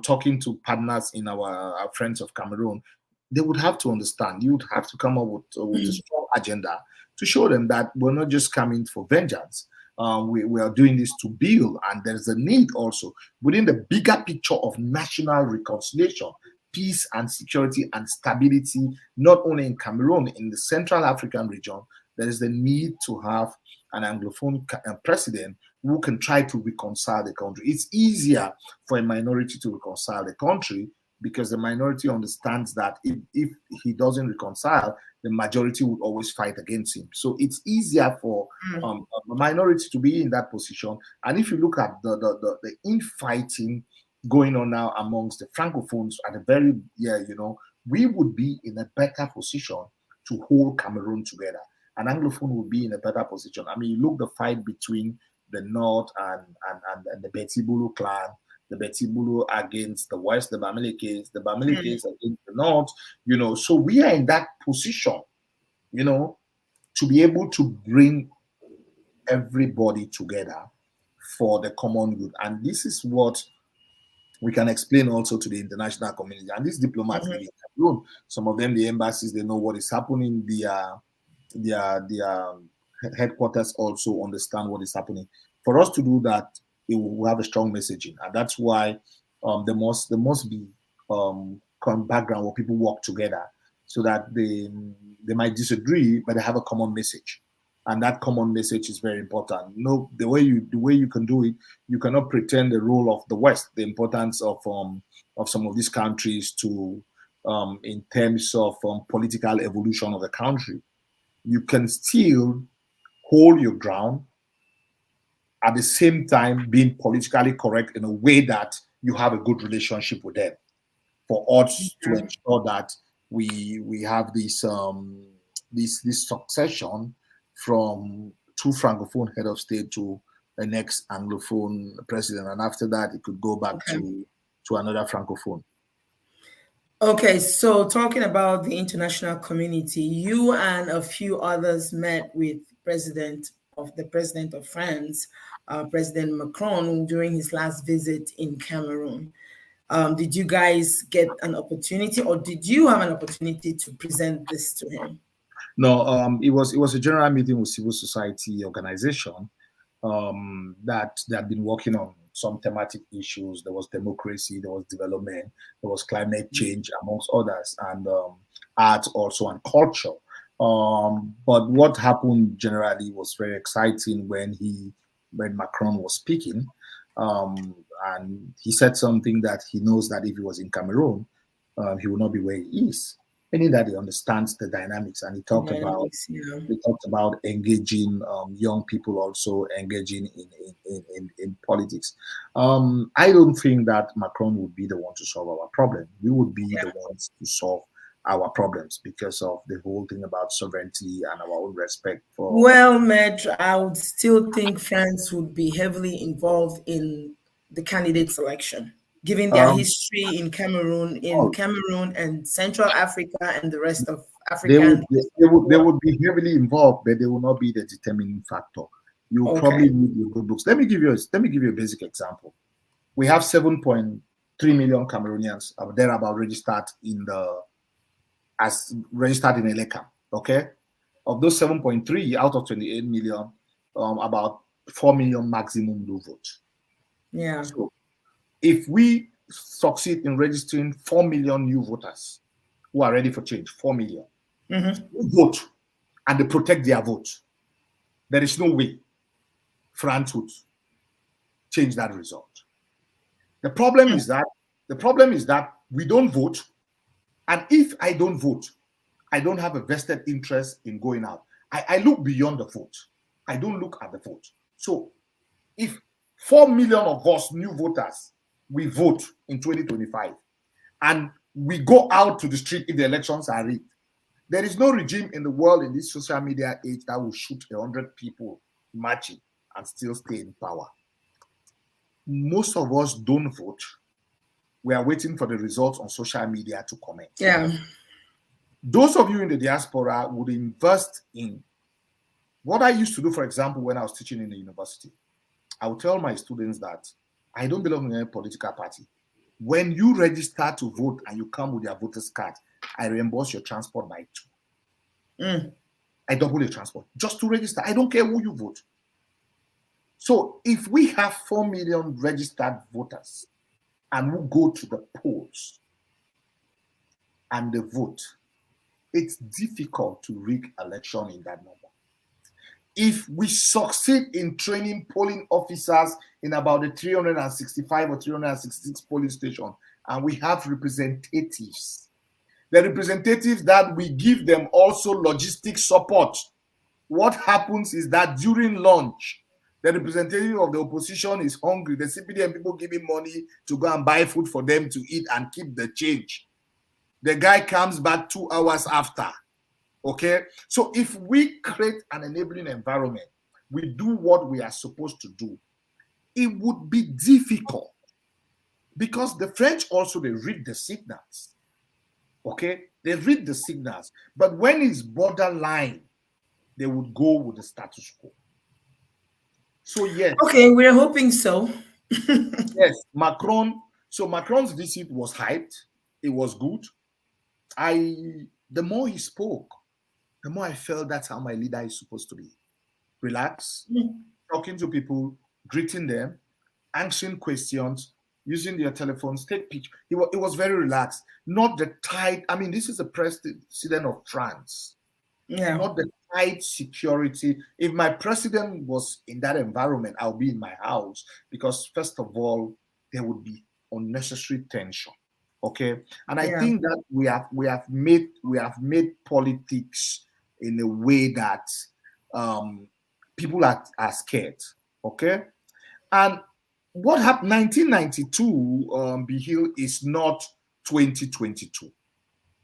A: Talking to partners in our friends of Cameroon, they would have to understand. You would have to come up with a strong agenda to show them that we're not just coming for vengeance. We are doing this to build, and there's a need also within the bigger picture of national reconciliation, peace and security and stability, not only in Cameroon, in the Central African region. There is the need to have an Anglophone president who can try to reconcile the country. It's easier for a minority to reconcile the country because the minority understands that if he doesn't reconcile, the majority would always fight against him. So it's easier for a minority to be in that position. And if you look at the infighting going on now amongst the Francophones at the very, we would be in a better position to hold Cameroon together. An Anglophone would be in a better position. I mean, you look the fight between the North and the Betibulu clan, the Betibulu against the West, the Bamilikes against the North, so we are in that position, to be able to bring everybody together for the common good. And this is what we can explain also to the international community. And these diplomats in Cameroon, some of them, the embassies, they know what is happening. Their headquarters also understand what is happening. For us to do that, it will have a strong messaging, and that's why there must be background where people work together, so that they might disagree, but they have a common message, and that common message is very important. The way you can do it, you cannot pretend the role of the West, the importance of some of these countries to in terms of political evolution of the country. You can still hold your ground at the same time being politically correct in a way that you have a good relationship with them, for us to ensure that we have this succession from two francophone head of state to the next anglophone president, and after that it could go back to another francophone.
B: Okay, so talking about the international community, you and a few others met with the president of France, President Macron, during his last visit in Cameroon. Did you guys get an opportunity, or did you have an opportunity to present this to him?
A: No, it was a general meeting with civil society organization that they had been working on some thematic issues. There was democracy, there was development, there was climate change, amongst others, and art also, and culture. But what happened generally was very exciting when Macron was speaking, and he said something that he knows that if he was in Cameroon, he would not be where he is, meaning that he understands the dynamics. And he talked about engaging young people, also engaging in politics. I don't think that Macron would be the one to solve our problem. We would be the ones to solve our problems because of the whole thing about sovereignty and our own respect for.
B: Well, Med, I would still think France would be heavily involved in the candidate selection, given their history in Cameroon, and Central Africa and the rest of Africa.
A: They would be heavily involved, but they will not be the determining factor. You probably need your good books. Let me give you a basic example. We have 7.3 million Cameroonians thereabout registered in Elecam. Okay, of those 7.3 out of 28 million, about 4 million maximum do vote.
B: Yeah.
A: So if we succeed in registering 4 million new voters who are ready for change, 4 million, who vote and they protect their vote, there is no way France would change that result. The problem is that we don't vote, and if I don't vote, I don't have a vested interest in going out. I look beyond the vote. I don't look at the vote. So if 4 million of us new voters, we vote in 2025, and we go out to the street if the elections are rigged, there is no regime in the world in this social media age that will shoot 100 people marching and still stay in power. Most of us don't vote. We are waiting for the results on social media to comment.
B: Yeah.
A: Those of you in the diaspora would invest in what I used to do, for example, when I was teaching in the university. I would tell my students that I don't belong in any political party. When you register to vote and you come with your voter's card, I reimburse your transport by 2. I double your transport just to register. I don't care who you vote. So if we have 4 million registered voters and who go to the polls and they vote, it's difficult to rig election in that number. If we succeed in training polling officers in about the 365 or 366 polling stations, and we have representatives, the representatives that we give them also logistic support, what happens is that during lunch, the representative of the opposition is hungry. The CPDM people give him money to go and buy food for them to eat and keep the change. The guy comes back 2 hours after. Okay, so if we create an enabling environment, we do what we are supposed to do, it would be difficult because the French also, they read the signals. Okay, they read the signals, but when it's borderline, they would go with the status quo. So yes.
B: Okay, we're hoping so.
A: Yes, Macron. So Macron's visit was hyped. It was good. The more he spoke, the more I felt that's how my leader is supposed to be. Relax, talking to people, greeting them, answering questions, using their telephones, take pictures. It was very relaxed. Not the tight, I mean, this is the president of France.
B: Yeah.
A: Not the tight security. If my president was in that environment, I'll be in my house because first of all, there would be unnecessary tension. Okay. And I think that we have made politics in a way that people are scared. Okay. And what happened 1992, Bihil, is not 2022.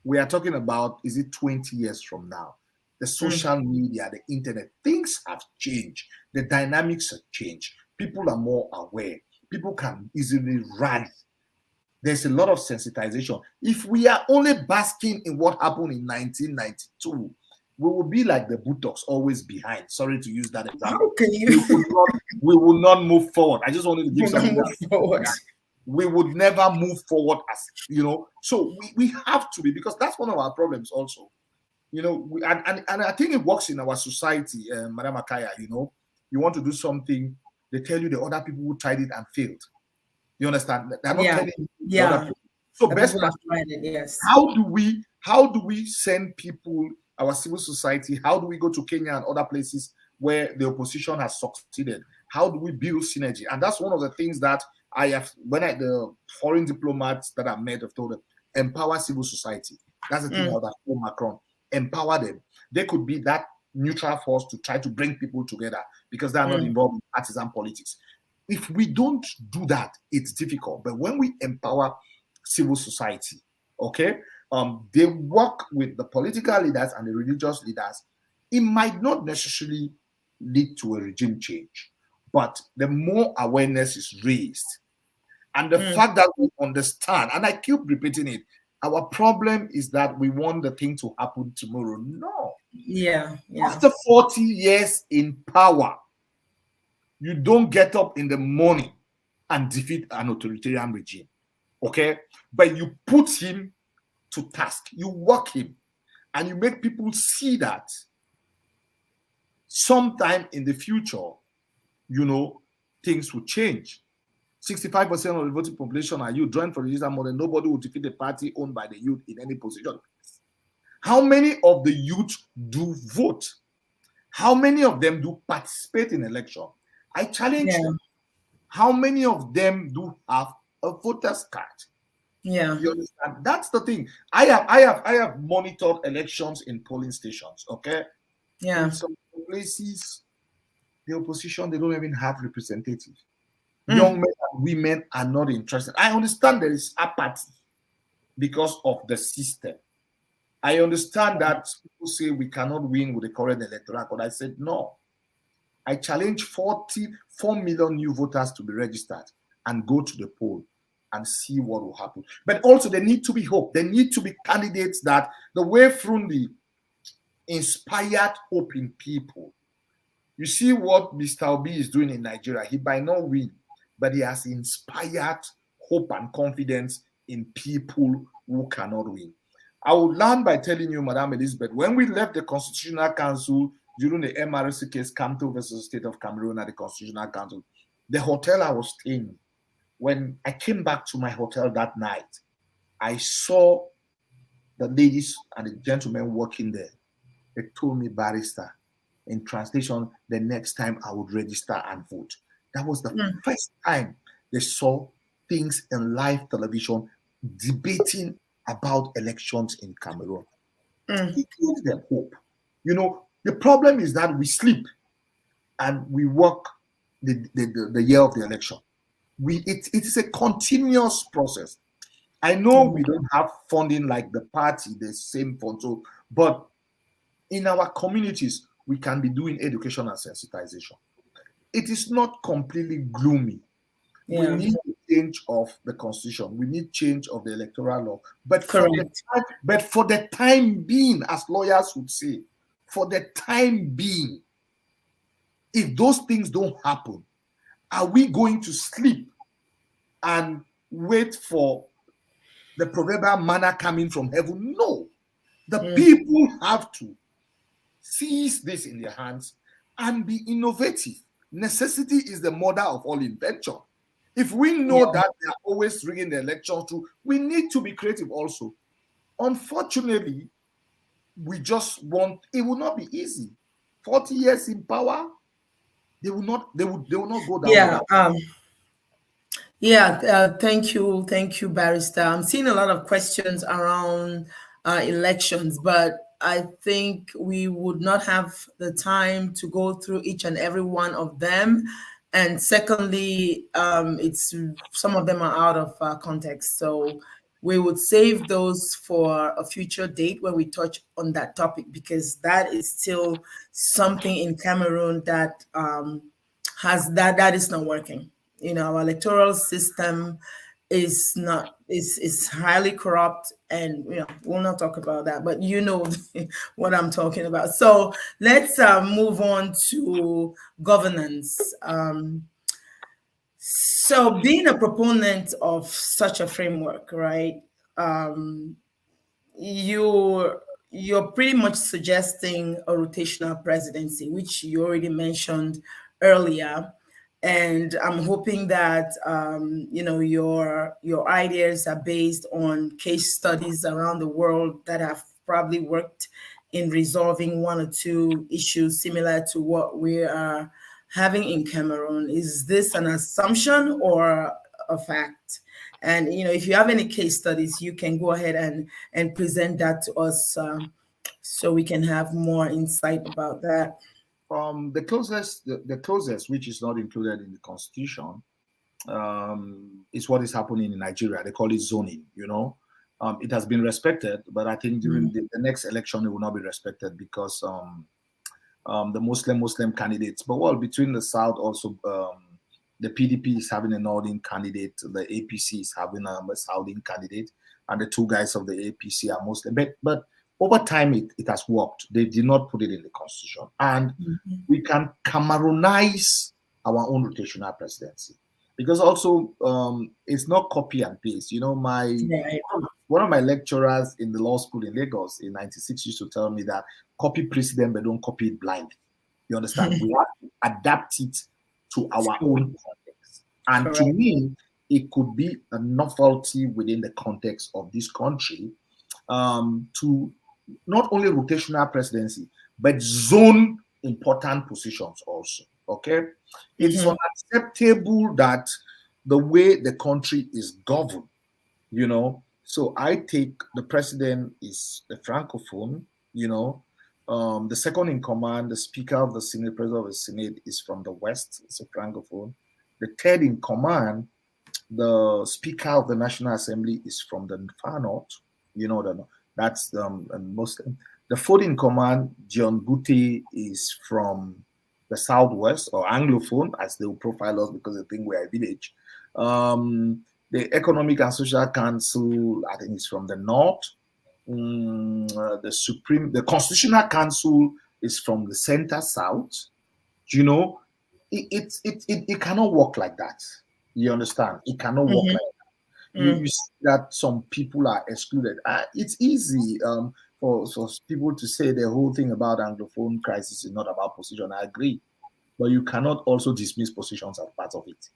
A: We are talking about, is it 20 years from now? The social media, the internet, things have changed. The dynamics have changed. People are more aware. People can easily write. There's a lot of sensitization. If we are only basking in what happened in 1992, we will be like the buttocks, always behind. Sorry to use that example. We will not move forward. I just wanted to give something forward. We would never move forward, as you know. So we have to be, because that's one of our problems also. You know, and I think it works in our society, Madam Akaya. You know, you want to do something, they tell you the other people who tried it and failed. You understand? They're not telling you the other people. So best practice,
B: yes.
A: How do we send people, our civil society? How do we go to Kenya and other places where the opposition has succeeded? How do we build synergy? And that's one of the things that I have, the foreign diplomats that I met have told them, empower civil society. That's the thing about that whole Macron. Empower them. They could be that neutral force to try to bring people together, because they are not involved in partisan politics. If we don't do that, it's difficult. But when we empower civil society, okay, they work with the political leaders and the religious leaders, it might not necessarily lead to a regime change, but the more awareness is raised, and the fact that we understand, and I keep repeating it, our problem is that we want the thing to happen tomorrow. No.
B: Yeah.
A: After 40 years in power, you don't get up in the morning and defeat an authoritarian regime, okay? But you put him to task, you work him, and you make people see that sometime in the future, you know, things will change. 65% of the voting population are youth. Join for register more than nobody will defeat the party owned by the youth in any position. How many of the youth do vote? How many of them do participate in election? I challenge them. How many of them do have a voter's card?
B: Yeah.
A: You understand? That's the thing. I have monitored elections in polling stations, okay?
B: Yeah.
A: In some places, the opposition, they don't even have representatives. Young men and women are not interested. I understand there is apathy because of the system. I understand that people say we cannot win with the current electoral code. I said no. I challenge 4 million new voters to be registered and go to the poll and see what will happen. But also, there need to be hope. There need to be candidates that the way Frundi inspired hope in people. You see what Mr. Obi is doing in Nigeria. He might not win, but he has inspired hope and confidence in people who cannot win. I will land by telling you, Madam Elizabeth, when we left the Constitutional Council during the MRC case, Kamto versus State of Cameroon at the Constitutional Council, the hotel I was staying, when I came back to my hotel that night, I saw the ladies and the gentlemen working there. They told me, Barrister, in translation, the next time I would register and vote. That was the first time they saw things in live television debating about elections in Cameroon. It gives them hope. You know, the problem is that we sleep and we work the year of the election. It is a continuous process. I know we don't have funding like the party, the same fund, but in our communities, we can be doing education and sensitization. It is not completely gloomy. We need change of the constitution. We need change of the electoral law. But for the time being, as lawyers would say, for the time being, if those things don't happen, are we going to sleep and wait for the proverbial manna coming from heaven? No. The people have to seize this in their hands and be innovative. Necessity is the mother of all invention. If we know that they are always rigging the elections too, we need to be creative also. Unfortunately, we just want, it will not be easy. 40 years in power, they will not go down.
B: Thank you, Barrister. I'm seeing a lot of questions around elections, but I think we would not have the time to go through each and every one of them. And secondly, it's some of them are out of context, so we would save those for a future date when we touch on that topic, because that is still something in Cameroon that has that is not working. You know, our electoral system is not is highly corrupt, and you know we'll not talk about that, but you know what I'm talking about. So let's move on to governance. So being a proponent of such a framework, right? Um, you're you're pretty much suggesting a rotational presidency, which you already mentioned earlier, and I'm hoping that you know your ideas are based on case studies around the world that have probably worked in resolving one or two issues similar to what we are having in Cameroon. Is this an assumption or a fact? And you know, if you have any case studies, you can go ahead and present that to us, so we can have more insight about that.
A: The closest, which is not included in the constitution, is what is happening in Nigeria. They call it zoning. It has been respected, but I think during the next election it will not be respected because the Muslim candidates. But well, between the South also, the PDP is having a northern candidate, the APC is having a southern candidate, and the two guys of the APC are Muslim. But over time, it has worked. They did not put it in the constitution, and we can Cameroonize our own rotational presidency, because also it's not copy and paste. One of my lecturers in the law school in Lagos in '96 used to tell me that copy precedent, but don't copy it blind. You understand? We have to adapt it to our own context. And correct. To me, it could be a novelty within the context of this country to not only rotational presidency, but zone important positions also. Okay? It's unacceptable that the way the country is governed, so I take the president is the Francophone, the second in command, the Speaker of the Senate, President of the Senate, is from the West, it's a Francophone. The third in command, the Speaker of the National Assembly, is from the far north, that's Muslim. The fourth in command, John Gutte, is from the Southwest, or Anglophone, as they will profile us because they think we're a village. The Economic and Social Council, I think, is from the north. The Constitutional Council is from the center south. It cannot work like that. You understand? It cannot work like that. You see that some people are excluded. It's easy for people to say the whole thing about Anglophone crisis is not about position. I agree, but you cannot also dismiss positions as part of it.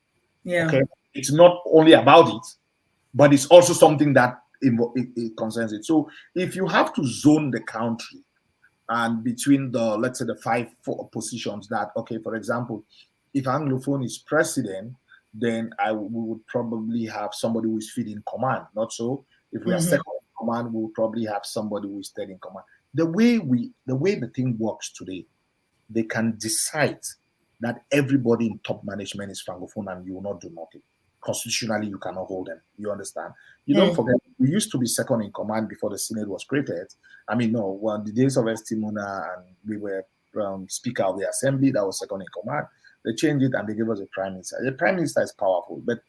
B: Yeah.
A: Okay. It's not only about it, but it's also something that it concerns it. So if you have to zone the country and between let's say the four positions that, okay, for example, if Anglophone is president, then we would probably have somebody who is fifth in command. Not so. If we are second in command, we will probably have somebody who is third in command. The way the thing works today, they can decide that everybody in top management is Francophone and you will not do nothing. Constitutionally, you cannot hold them. You understand? You don't forget, we used to be second in command before the Senate was created. I mean, no, the days of Estimuna and we were Speaker of the Assembly, that was second in command. They changed it and they gave us a prime minister. The prime minister is powerful, but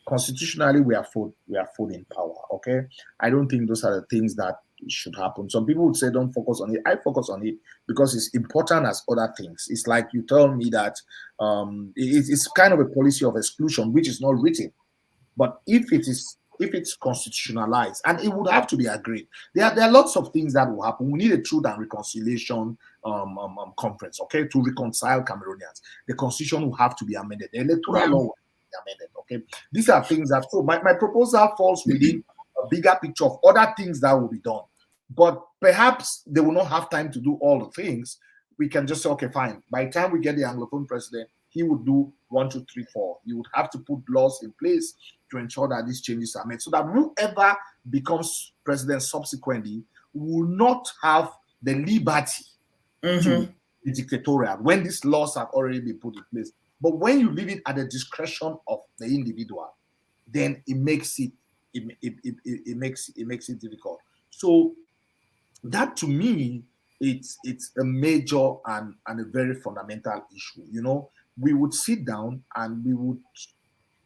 A: constitutionally, we are full in power. Okay, I don't think those are the things that should happen. Some people would say don't focus on it. I focus on it because it's important as other things. It's like you tell me that it's kind of a policy of exclusion, which is not written. But if it's constitutionalized, and it would have to be agreed, there are lots of things that will happen. We need a truth and reconciliation conference, okay, to reconcile Cameroonians. The constitution will have to be amended. The electoral law will be amended, okay. These are things that, so my proposal falls within a bigger picture of other things that will be done. But perhaps they will not have time to do all the things. We can just say, okay, fine. By the time we get the Anglophone president, he would do 1, 2, 3, 4. You would have to put laws in place to ensure that these changes are made, so that whoever becomes president subsequently will not have the liberty to be dictatorial when these laws have already been put in place. But when you leave it at the discretion of the individual, then it makes it difficult. So that to me, it's a major and a very fundamental issue. We would sit down and we would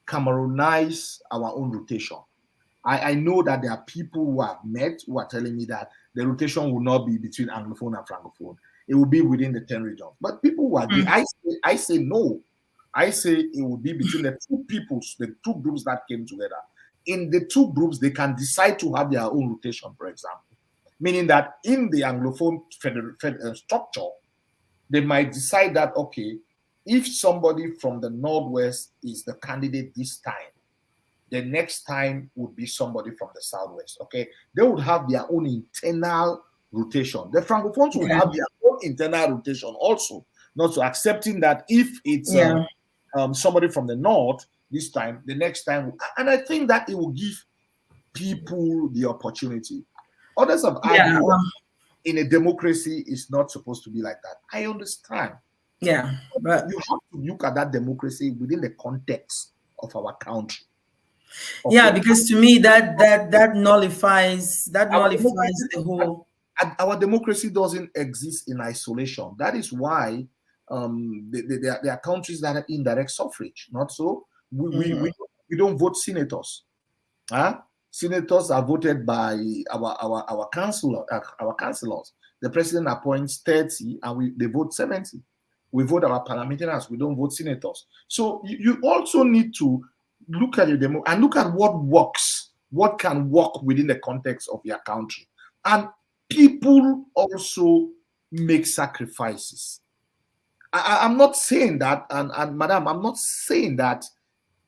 A: Cameroonize our own rotation. I know that there are people who have met who are telling me that the rotation will not be between Anglophone and Francophone. It will be within the 10 regions. But people who agree, I say no. I say it will be between the two peoples, the two groups that came together. In the two groups, they can decide to have their own rotation, for example. Meaning that in the Anglophone structure, they might decide that, okay, if somebody from the Northwest is the candidate this time, the next time would be somebody from the Southwest, okay? They would have their own internal rotation. The Francophones would have their own internal rotation also, not so accepting that if it's somebody from the North this time, the next time, and I think that it will give people the opportunity. Others have argued in a democracy, it's not supposed to be like that. I understand.
B: Yeah, but
A: you have to look at that democracy within the context of our country.
B: Okay. Yeah, because to me that nullifies the whole.
A: Our democracy doesn't exist in isolation. That is why there are countries that are indirect suffrage. Not so. We don't vote senators. Senators are voted by our councillors. The president appoints 30 and they vote 70. We vote our parliamentarians. We don't vote senators. So you also need to look at your demo and look at what works, what can work within the context of your country. And people also make sacrifices. I'm not saying that, and madam, I'm not saying that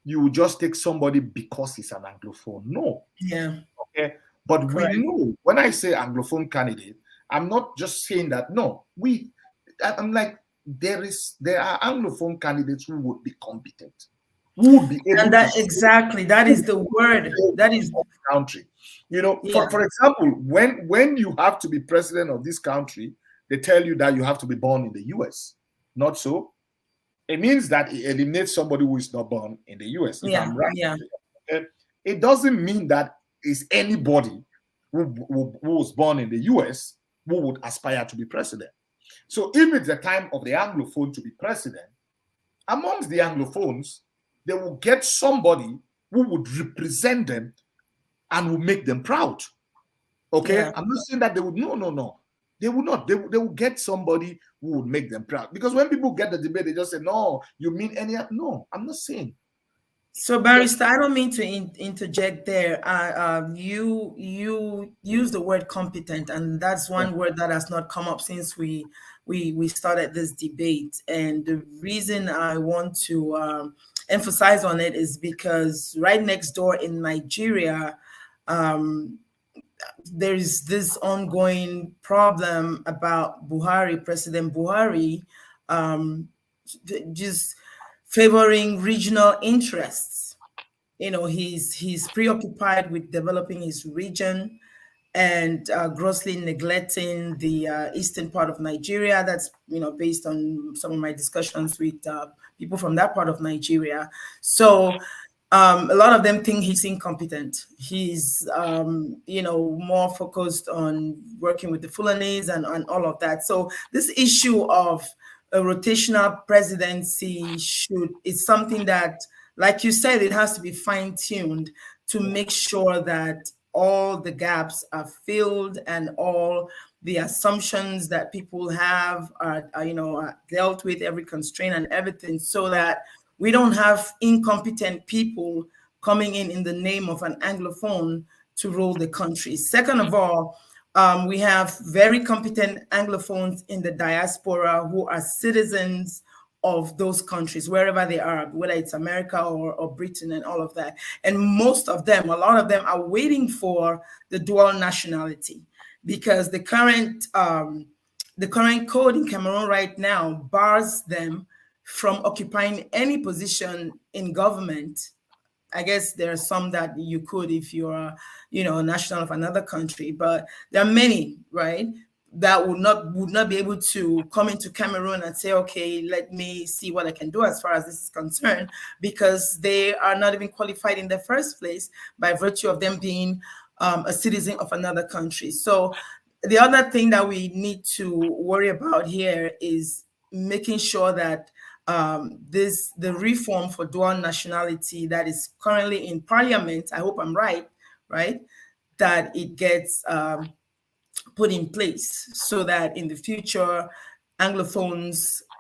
A: you just take somebody because he's an Anglophone. No.
B: Yeah.
A: Okay. But correct. We know, when I say Anglophone candidate, I'm not just saying that. No, I'm like, there are Anglophone candidates who would be competent, who would be able
B: and that exactly that is the word that is
A: the country. For example, when you have to be president of this country, they tell you that you have to be born in the US. Not so. It means that it eliminates somebody who is not born in the US. If I'm right.
B: Yeah.
A: It doesn't mean that it's anybody who was born in the US who would aspire to be president. So if it's the time of the Anglophone to be president, amongst the Anglophones, they will get somebody who would represent them and will make them proud. Okay? Yeah. I'm not saying that they would, no. They will not. They will get somebody who would make them proud. Because when people get the debate, they just say, no, you mean any... No, I'm not saying.
B: So, Barrister, I don't mean to interject there. You use the word competent, and that's one word that has not come up since we started this debate. And the reason I want to emphasize on it is because right next door in Nigeria, there's this ongoing problem about President Buhari, just favoring regional interests. He's preoccupied with developing his region and grossly neglecting the eastern part of Nigeria. That's, based on some of my discussions with people from that part of Nigeria. So a lot of them think he's incompetent. He's, more focused on working with the Fulanis and all of that. So this issue of a rotational presidency is something that, like you said, it has to be fine-tuned to make sure that all the gaps are filled and all the assumptions that people have are dealt with, every constraint and everything, so that we don't have incompetent people coming in the name of an Anglophone to rule the country. Second of all, we have very competent Anglophones in the diaspora who are citizens of those countries, wherever they are, whether it's America or Britain and all of that. And a lot of them are waiting for the dual nationality, because the current code in Cameroon right now bars them from occupying any position in government. I guess there are some that you could if you're a national of another country, but there are many, right? that would not be able to come into Cameroon and say, okay, let me see what I can do as far as this is concerned, because they are not even qualified in the first place by virtue of them being a citizen of another country. So the other thing that we need to worry about here is making sure that the reform for dual nationality that is currently in Parliament, I hope I'm right, that it gets put in place so that in the future, Anglophone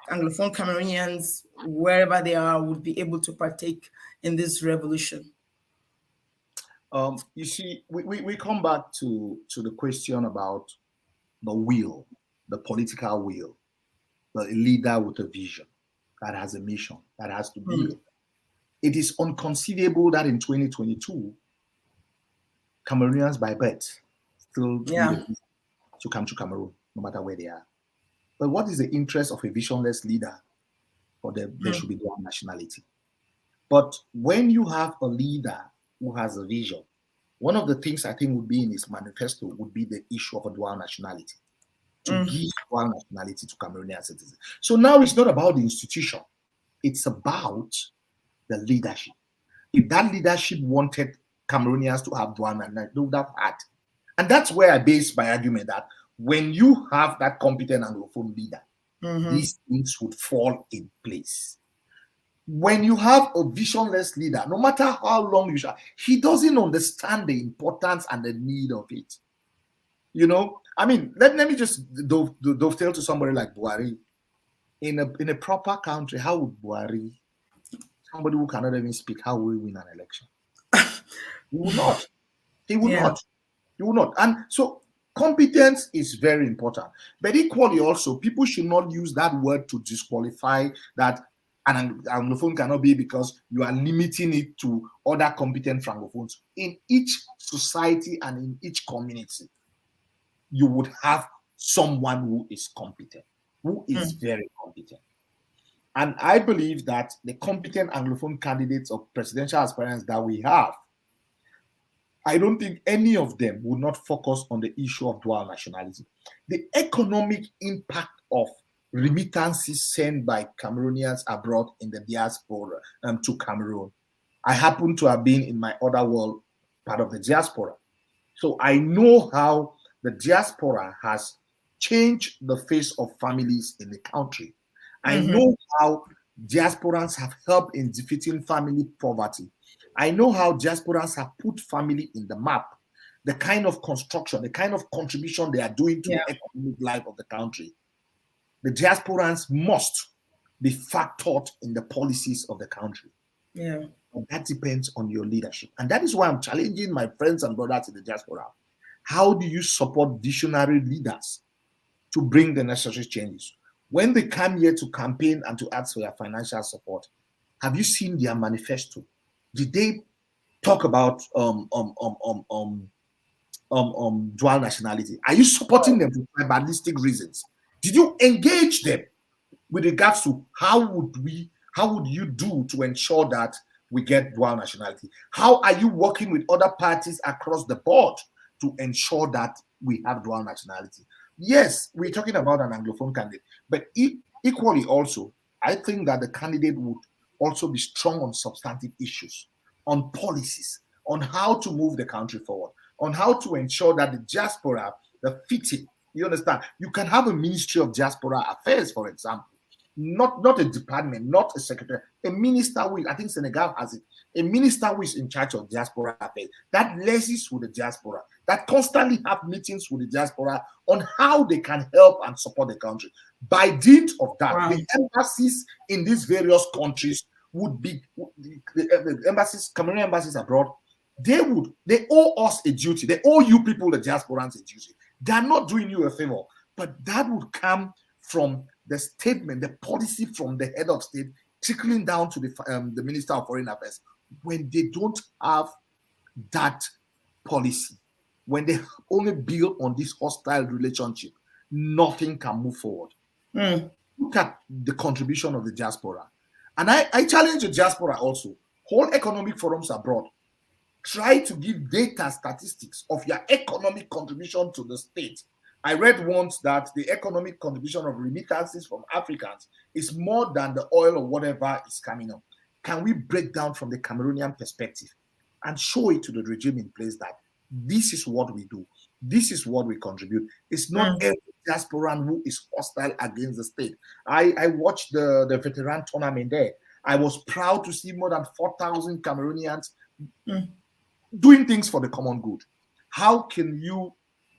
B: Cameroonians, wherever they are, would be able to partake in this revolution.
A: You see, we come back to the question about the will, the political will, the leader with a vision that has a mission that has to build. It is unconceivable that in 2022, Cameroonians by birth still to come to Cameroon, no matter where they are. But what is the interest of a visionless leader? For them, there should be dual nationality. But when you have a leader who has a vision, one of the things I think would be in his manifesto would be the issue of a dual nationality, to give dual nationality to Cameroonian citizens. So now it's not about the institution, it's about the leadership. If that leadership wanted Cameroonians to have dual nationality, they would have had. And that's where I base my argument that when you have that competent Anglophone leader, these things would fall in place. When you have a visionless leader, no matter how long you shall, he doesn't understand the importance and the need of it. You know, I mean, let me just dovetail to somebody like Buhari. In a proper country, how would Buhari, somebody who cannot even speak, how will he win an election? He will not. He will not. He will not. And so competence is very important. But equally also, people should not use that word to disqualify that an Anglophone cannot be, because you are limiting it to other competent Francophones. In each society and in each community, you would have someone who is competent, who is very competent. And I believe that the competent Anglophone candidates of presidential aspirants that we have, I don't think any of them would not focus on the issue of dual nationality. The economic impact of remittances sent by Cameroonians abroad in the diaspora to Cameroon. I happen to have been in my other world part of the diaspora. So I know how the diaspora has changed the face of families in the country. I know how diasporans have helped in defeating family poverty. I know how diasporans have put family in the map, the kind of construction, the kind of contribution they are doing to the economic life of the country. The diasporans must be factored in the policies of the country. And that depends on your leadership. And that is why I'm challenging my friends and brothers in the diaspora. How do you support visionary leaders to bring the necessary changes? When they come here to campaign and to ask for your financial support, have you seen their manifesto? Did they talk about dual nationality? Are you supporting them for tribalistic reasons? Did you engage them with regards to how would you do to ensure that we get dual nationality? How are you working with other parties across the board to ensure that we have dual nationality? Yes, we're talking about an Anglophone candidate, but equally also, I think that the candidate would also be strong on substantive issues, on policies, on how to move the country forward, on how to ensure that the diaspora, the fitting, you understand, you can have a Ministry of Diaspora Affairs, for example, not a department, not a secretary, a minister who, I think Senegal has it, a minister who is in charge of diaspora affairs, that liaises with the diaspora, that constantly have meetings with the diaspora on how they can help and support the country. By dint of that, the embassies in these various countries would be, the embassies, Cameroon embassies abroad, they owe us a duty. They owe you people, the diasporans, a duty. They are not doing you a favor, but that would come from the statement, the policy from the head of state, trickling down to the Minister of Foreign Affairs. When they don't have that policy, when they only build on this hostile relationship, nothing can move forward. Look at the contribution of the diaspora. And I challenge the diaspora also. Hold economic forums abroad. Try to give data statistics of your economic contribution to the state I read once that the economic contribution of remittances from Africans is more than the oil or whatever is coming up. Can we break down from the Cameroonian perspective and show it to the regime in place that this is what we do, this is what we contribute? It's not every diasporan who is hostile against the state. I watched the veteran tournament there. I was proud to see more than 4,000 Cameroonians doing things for the common good. How can you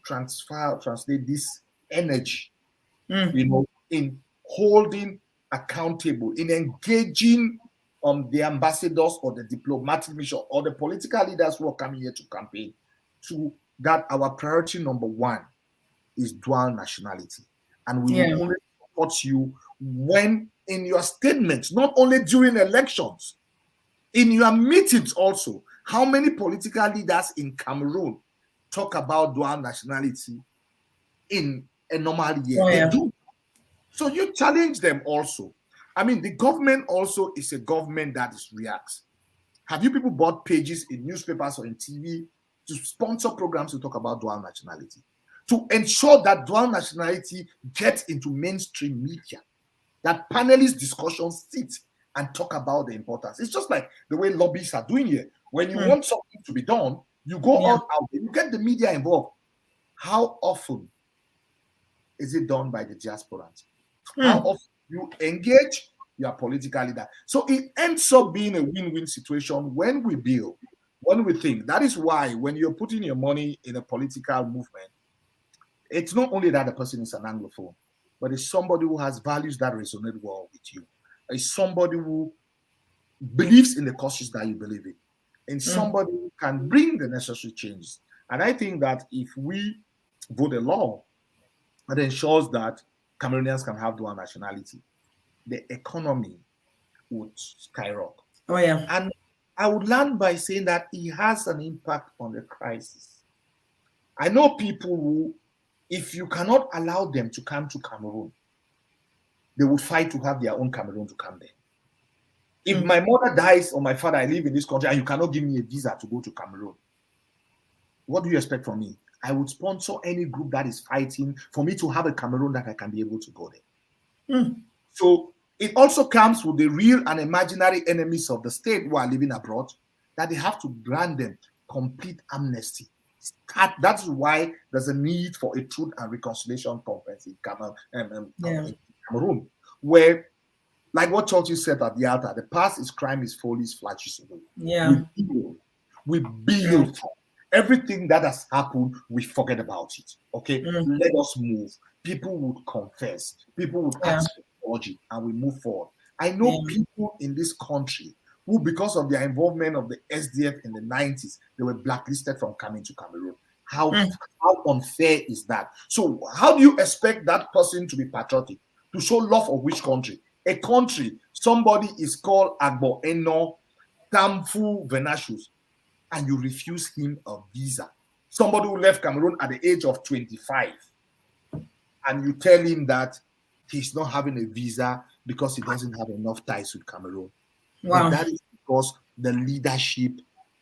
A: translate this energy, in holding accountable, in engaging the ambassadors or the diplomatic mission or the political leaders who are coming here to campaign, to that our priority number one is dual nationality. And we will only support you when in your statements, not only during elections, in your meetings also. How many political leaders in Cameroon talk about dual nationality in a normal year? They do. So you challenge them also. I mean, the government also is a government that reacts. Have you people bought pages in newspapers or in TV to sponsor programs to talk about dual nationality? To ensure that dual nationality gets into mainstream media, that panelist discussions sit and talk about the importance. It's just like the way lobbyists are doing here. When you want something to be done, you go out there, you get the media involved. How often is it done by the diasporans? How often you engage your political leader? So it ends up being a win-win situation when we build, when we think. That is why when you're putting your money in a political movement, it's not only that the person is an Anglophone, but it's somebody who has values that resonate well with you. It's somebody who believes in the causes that you believe in, and somebody who can bring the necessary changes. And I think that if we vote a law that ensures that Cameroonians can have dual nationality, the economy would skyrocket. And I would land by saying that it has an impact on the crisis. I know people who, if you cannot allow them to come to Cameroon, they would fight to have their own Cameroon to come there. If my mother dies or my father, I live in this country, and you cannot give me a visa to go to Cameroon, what do you expect from me? I would sponsor any group that is fighting for me to have a Cameroon that I can be able to go there. So it also comes with the real and imaginary enemies of the state who are living abroad, that they have to grant them complete amnesty. That's why there's a need for a truth and reconciliation conference in Cameroon, where, like what Churchill said at the altar, the past is crime, is folly, is flashes away. We build everything that has happened, we forget about it. Okay, let us move. People would confess, people would ask for apology, and we move forward. I know people in this country who, because of their involvement of the SDF in the 90s, they were blacklisted from coming to Cameroon. How unfair is that? So how do you expect that person to be patriotic, to show love of which country? A country, somebody is called Agbor Nkongho, Tamfu Venatius, and you refuse him a visa. Somebody who left Cameroon at the age of 25, and you tell him that he's not having a visa because he doesn't have enough ties with Cameroon. But that is because the leadership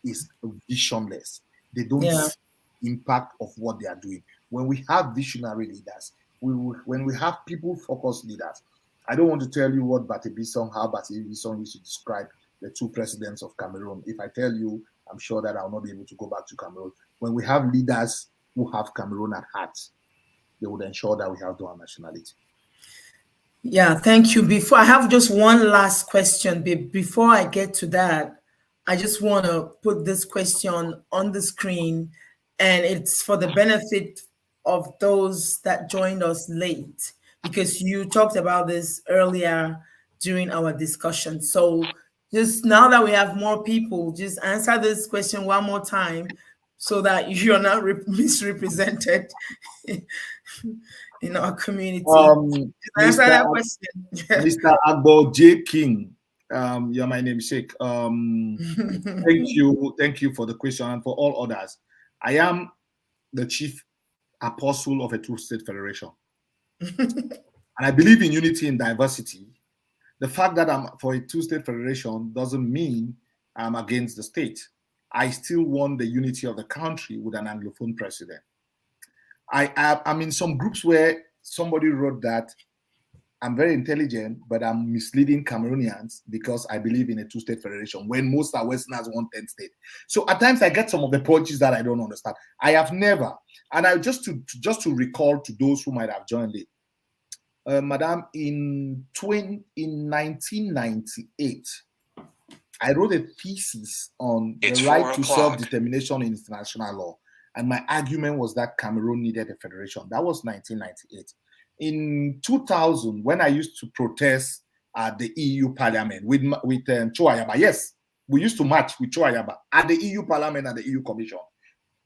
A: is visionless. They don't see the impact of what they are doing. When we have visionary leaders, when we have people-focused leaders, I don't want to tell you what how Barrister used to describe the two presidents of Cameroon. If I tell you, I'm sure that I'll not be able to go back to Cameroon. When we have leaders who have Cameroon at heart, they would ensure that we have dual nationality.
B: Yeah, thank you. Before I have just one last question. Before I get to that, I just want to put this question on the screen, and it's for the benefit of those that joined us late, because you talked about this earlier during our discussion. So just now that we have more people, just answer this question one more time so that you're not misrepresented in our community. Answer that question.
A: Mr. Agbor J. King, you're my namesake. Thank you for the question, and for all others. I am the chief apostle of a two-state federation. And I believe in unity and diversity. The fact that I'm for a two-state federation doesn't mean I'm against the state. I still want the unity of the country with an Anglophone president. I'm in some groups where somebody wrote that I'm very intelligent, but I'm misleading Cameroonians because I believe in a two-state federation when most are Westerners want 10 state. So at times I get some of the punches that I don't understand. I have never, and I just to recall to those who might have joined it, Madam, in 1998, I wrote a thesis on the right to self-determination in international law. And my argument was that Cameroon needed a federation. That was 1998. In 2000, when I used to protest at the EU Parliament with Cho Ayaba, yes, we used to march with Cho Ayaba at the EU Parliament and the EU Commission.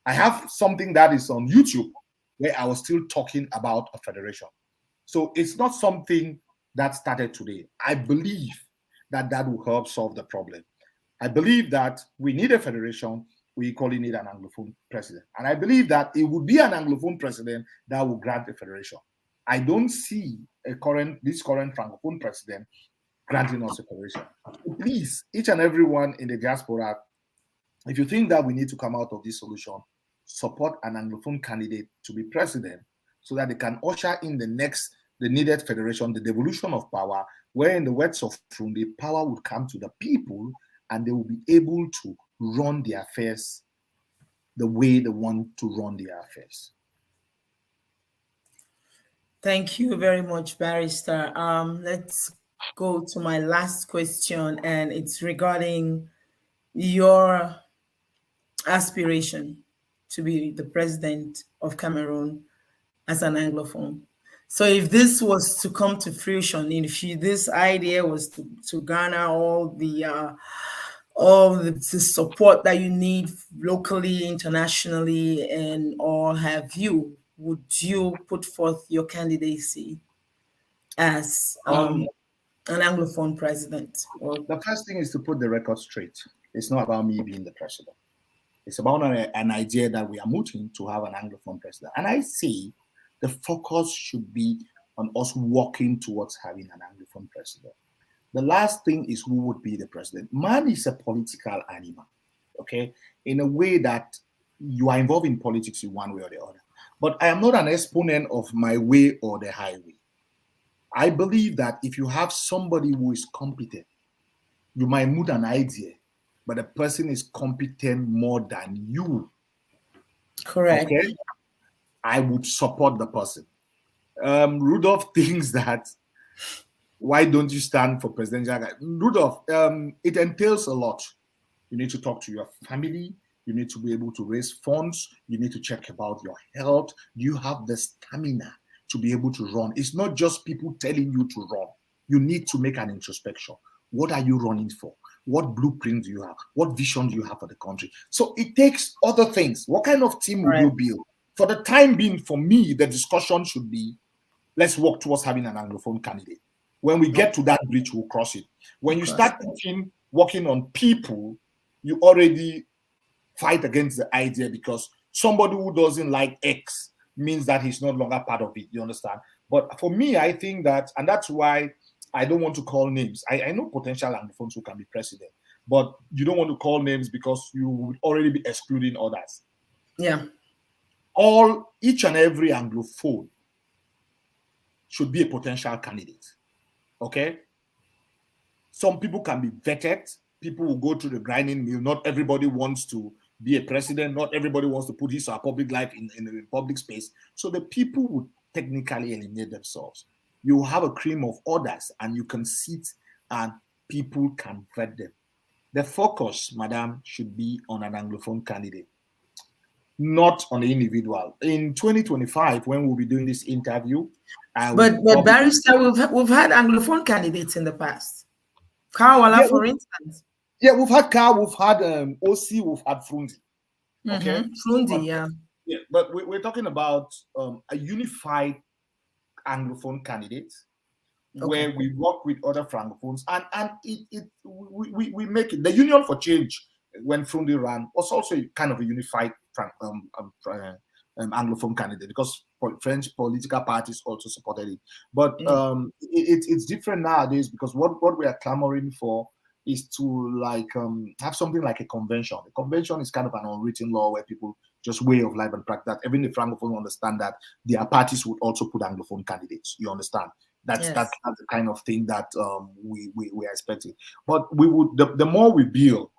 A: I have something that is on YouTube where I was still talking about a federation. So it's not something that started today. I believe that will help solve the problem. I believe that we need a federation. We equally need an Anglophone president. And I believe that it would be an Anglophone president that will grant a federation. I don't see this current Francophone president granting us a federation. So please, each and everyone in the diaspora, if you think that we need to come out of this solution, support an Anglophone candidate to be president so that they can usher in the needed federation, the devolution of power, where in the words of Frundi, power will come to the people and they will be able to run their affairs the way they want to run their affairs.
B: Thank you very much, Barrister. Let's go to my last question, and it's regarding your aspiration to be the president of Cameroon as an Anglophone. So if this was to come to fruition, if this idea was to garner all the support that you need locally, internationally, and all have you, would you put forth your candidacy as an Anglophone president?
A: The first thing is to put the record straight. It's not about me being the president. It's about an idea that we are moving to have an Anglophone president. And I say the focus should be on us working towards having an Anglophone president. The last thing is who would be the president. Man is a political animal, okay? In a way that you are involved in politics in one way or the other. But I am not an exponent of my way or the highway. I believe that if you have somebody who is competent, you might mood an idea, but the person is competent more than you.
B: Correct.
A: Okay? I would support the person. Rudolph thinks that, why don't you stand for presidential? Rudolph, it entails a lot. You need to talk to your family. You need to be able to raise funds. You need to check about your health. Do you have the stamina to be able to run? It's not just people telling you to run. You need to make an introspection. What are you running for? What blueprint do you have? What vision do you have for the country? So it takes other things. What kind of team will you build? For the time being, for me, the discussion should be, let's work towards having an Anglophone candidate. When we get to that bridge, we'll cross it. When you start working on people, you already fight against the idea because somebody who doesn't like X means that he's no longer part of it. You understand? But for me, I think that, and that's why I don't want to call names. I know potential Anglophones who can be president, but you don't want to call names because you would already be excluding others.
B: Yeah.
A: Each and every Anglophone should be a potential candidate. Okay? Some people can be vetted. People will go through the grinding mill. Not everybody wants to be a president. Not everybody wants to put his or her public life in the public space. So the people would technically eliminate themselves. You have a cream of others and you can sit and people can vet them. The focus, madam, should be on an Anglophone candidate, not on the individual. In 2025, when we'll be doing this interview,
B: but Barrister, we've had Anglophone candidates in the past. Kawala, for instance.
A: Yeah, we've had Ka, we've had OC, we've had Frundi. Okay,
B: Frundi, yeah.
A: Yeah, but we're talking about a unified Anglophone candidate where we work with other Francophones, and we make it. The Union for Change, when Frundi ran, was also kind of a unified Anglophone candidate because French political parties also supported it. But it's different nowadays because what we are clamoring for is to have something like a convention. The convention is kind of an unwritten law where people just way of life and practice. That even the Francophone understand that their parties would also put Anglophone candidates. You understand? That's the kind of thing that we are expecting. But we would the more we build,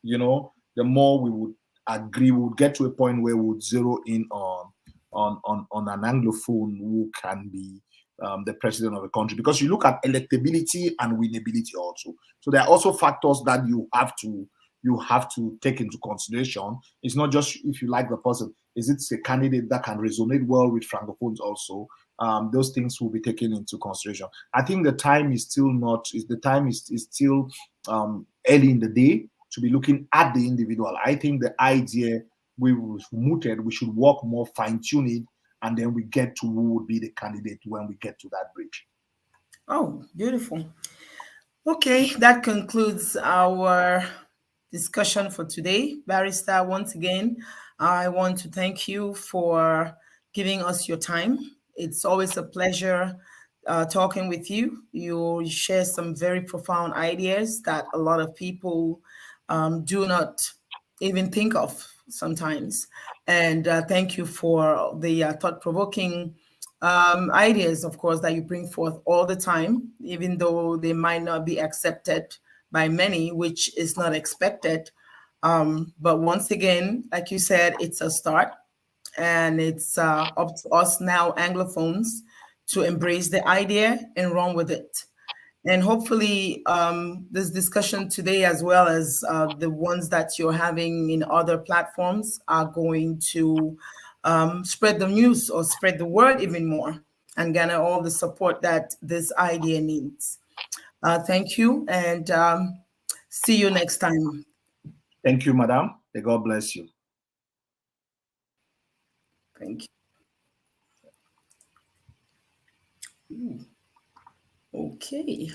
A: the more we would agree. We would get to a point where we would zero in on an Anglophone who can be the president of a country, because you look at electability and winnability also. So there are also factors that you have to take into consideration. It's not just if you like the person. Is it a candidate that can resonate well with Francophones also? Those things will be taken into consideration. I think the time is still still early in the day to be looking at the individual. I think the idea we mooted, we should work more fine-tune it, and then we get to who would be the candidate when we get to that bridge.
B: Oh, beautiful. Okay, that concludes our discussion for today. Barrister, once again, I want to thank you for giving us your time. It's always a pleasure talking with you. You share some very profound ideas that a lot of people do not even think of sometimes. And thank you for the thought-provoking ideas, of course, that you bring forth all the time, even though they might not be accepted by many, which is not expected. But once again, like you said, it's a start, and it's up to us now, Anglophones, to embrace the idea and run with it. And hopefully, this discussion today, as well as the ones that you're having in other platforms, are going to spread the news or spread the word even more and garner all the support that this idea needs. Thank you, and see you next time.
A: Thank you, madam. May God bless you.
B: Thank you. Ooh. Okay.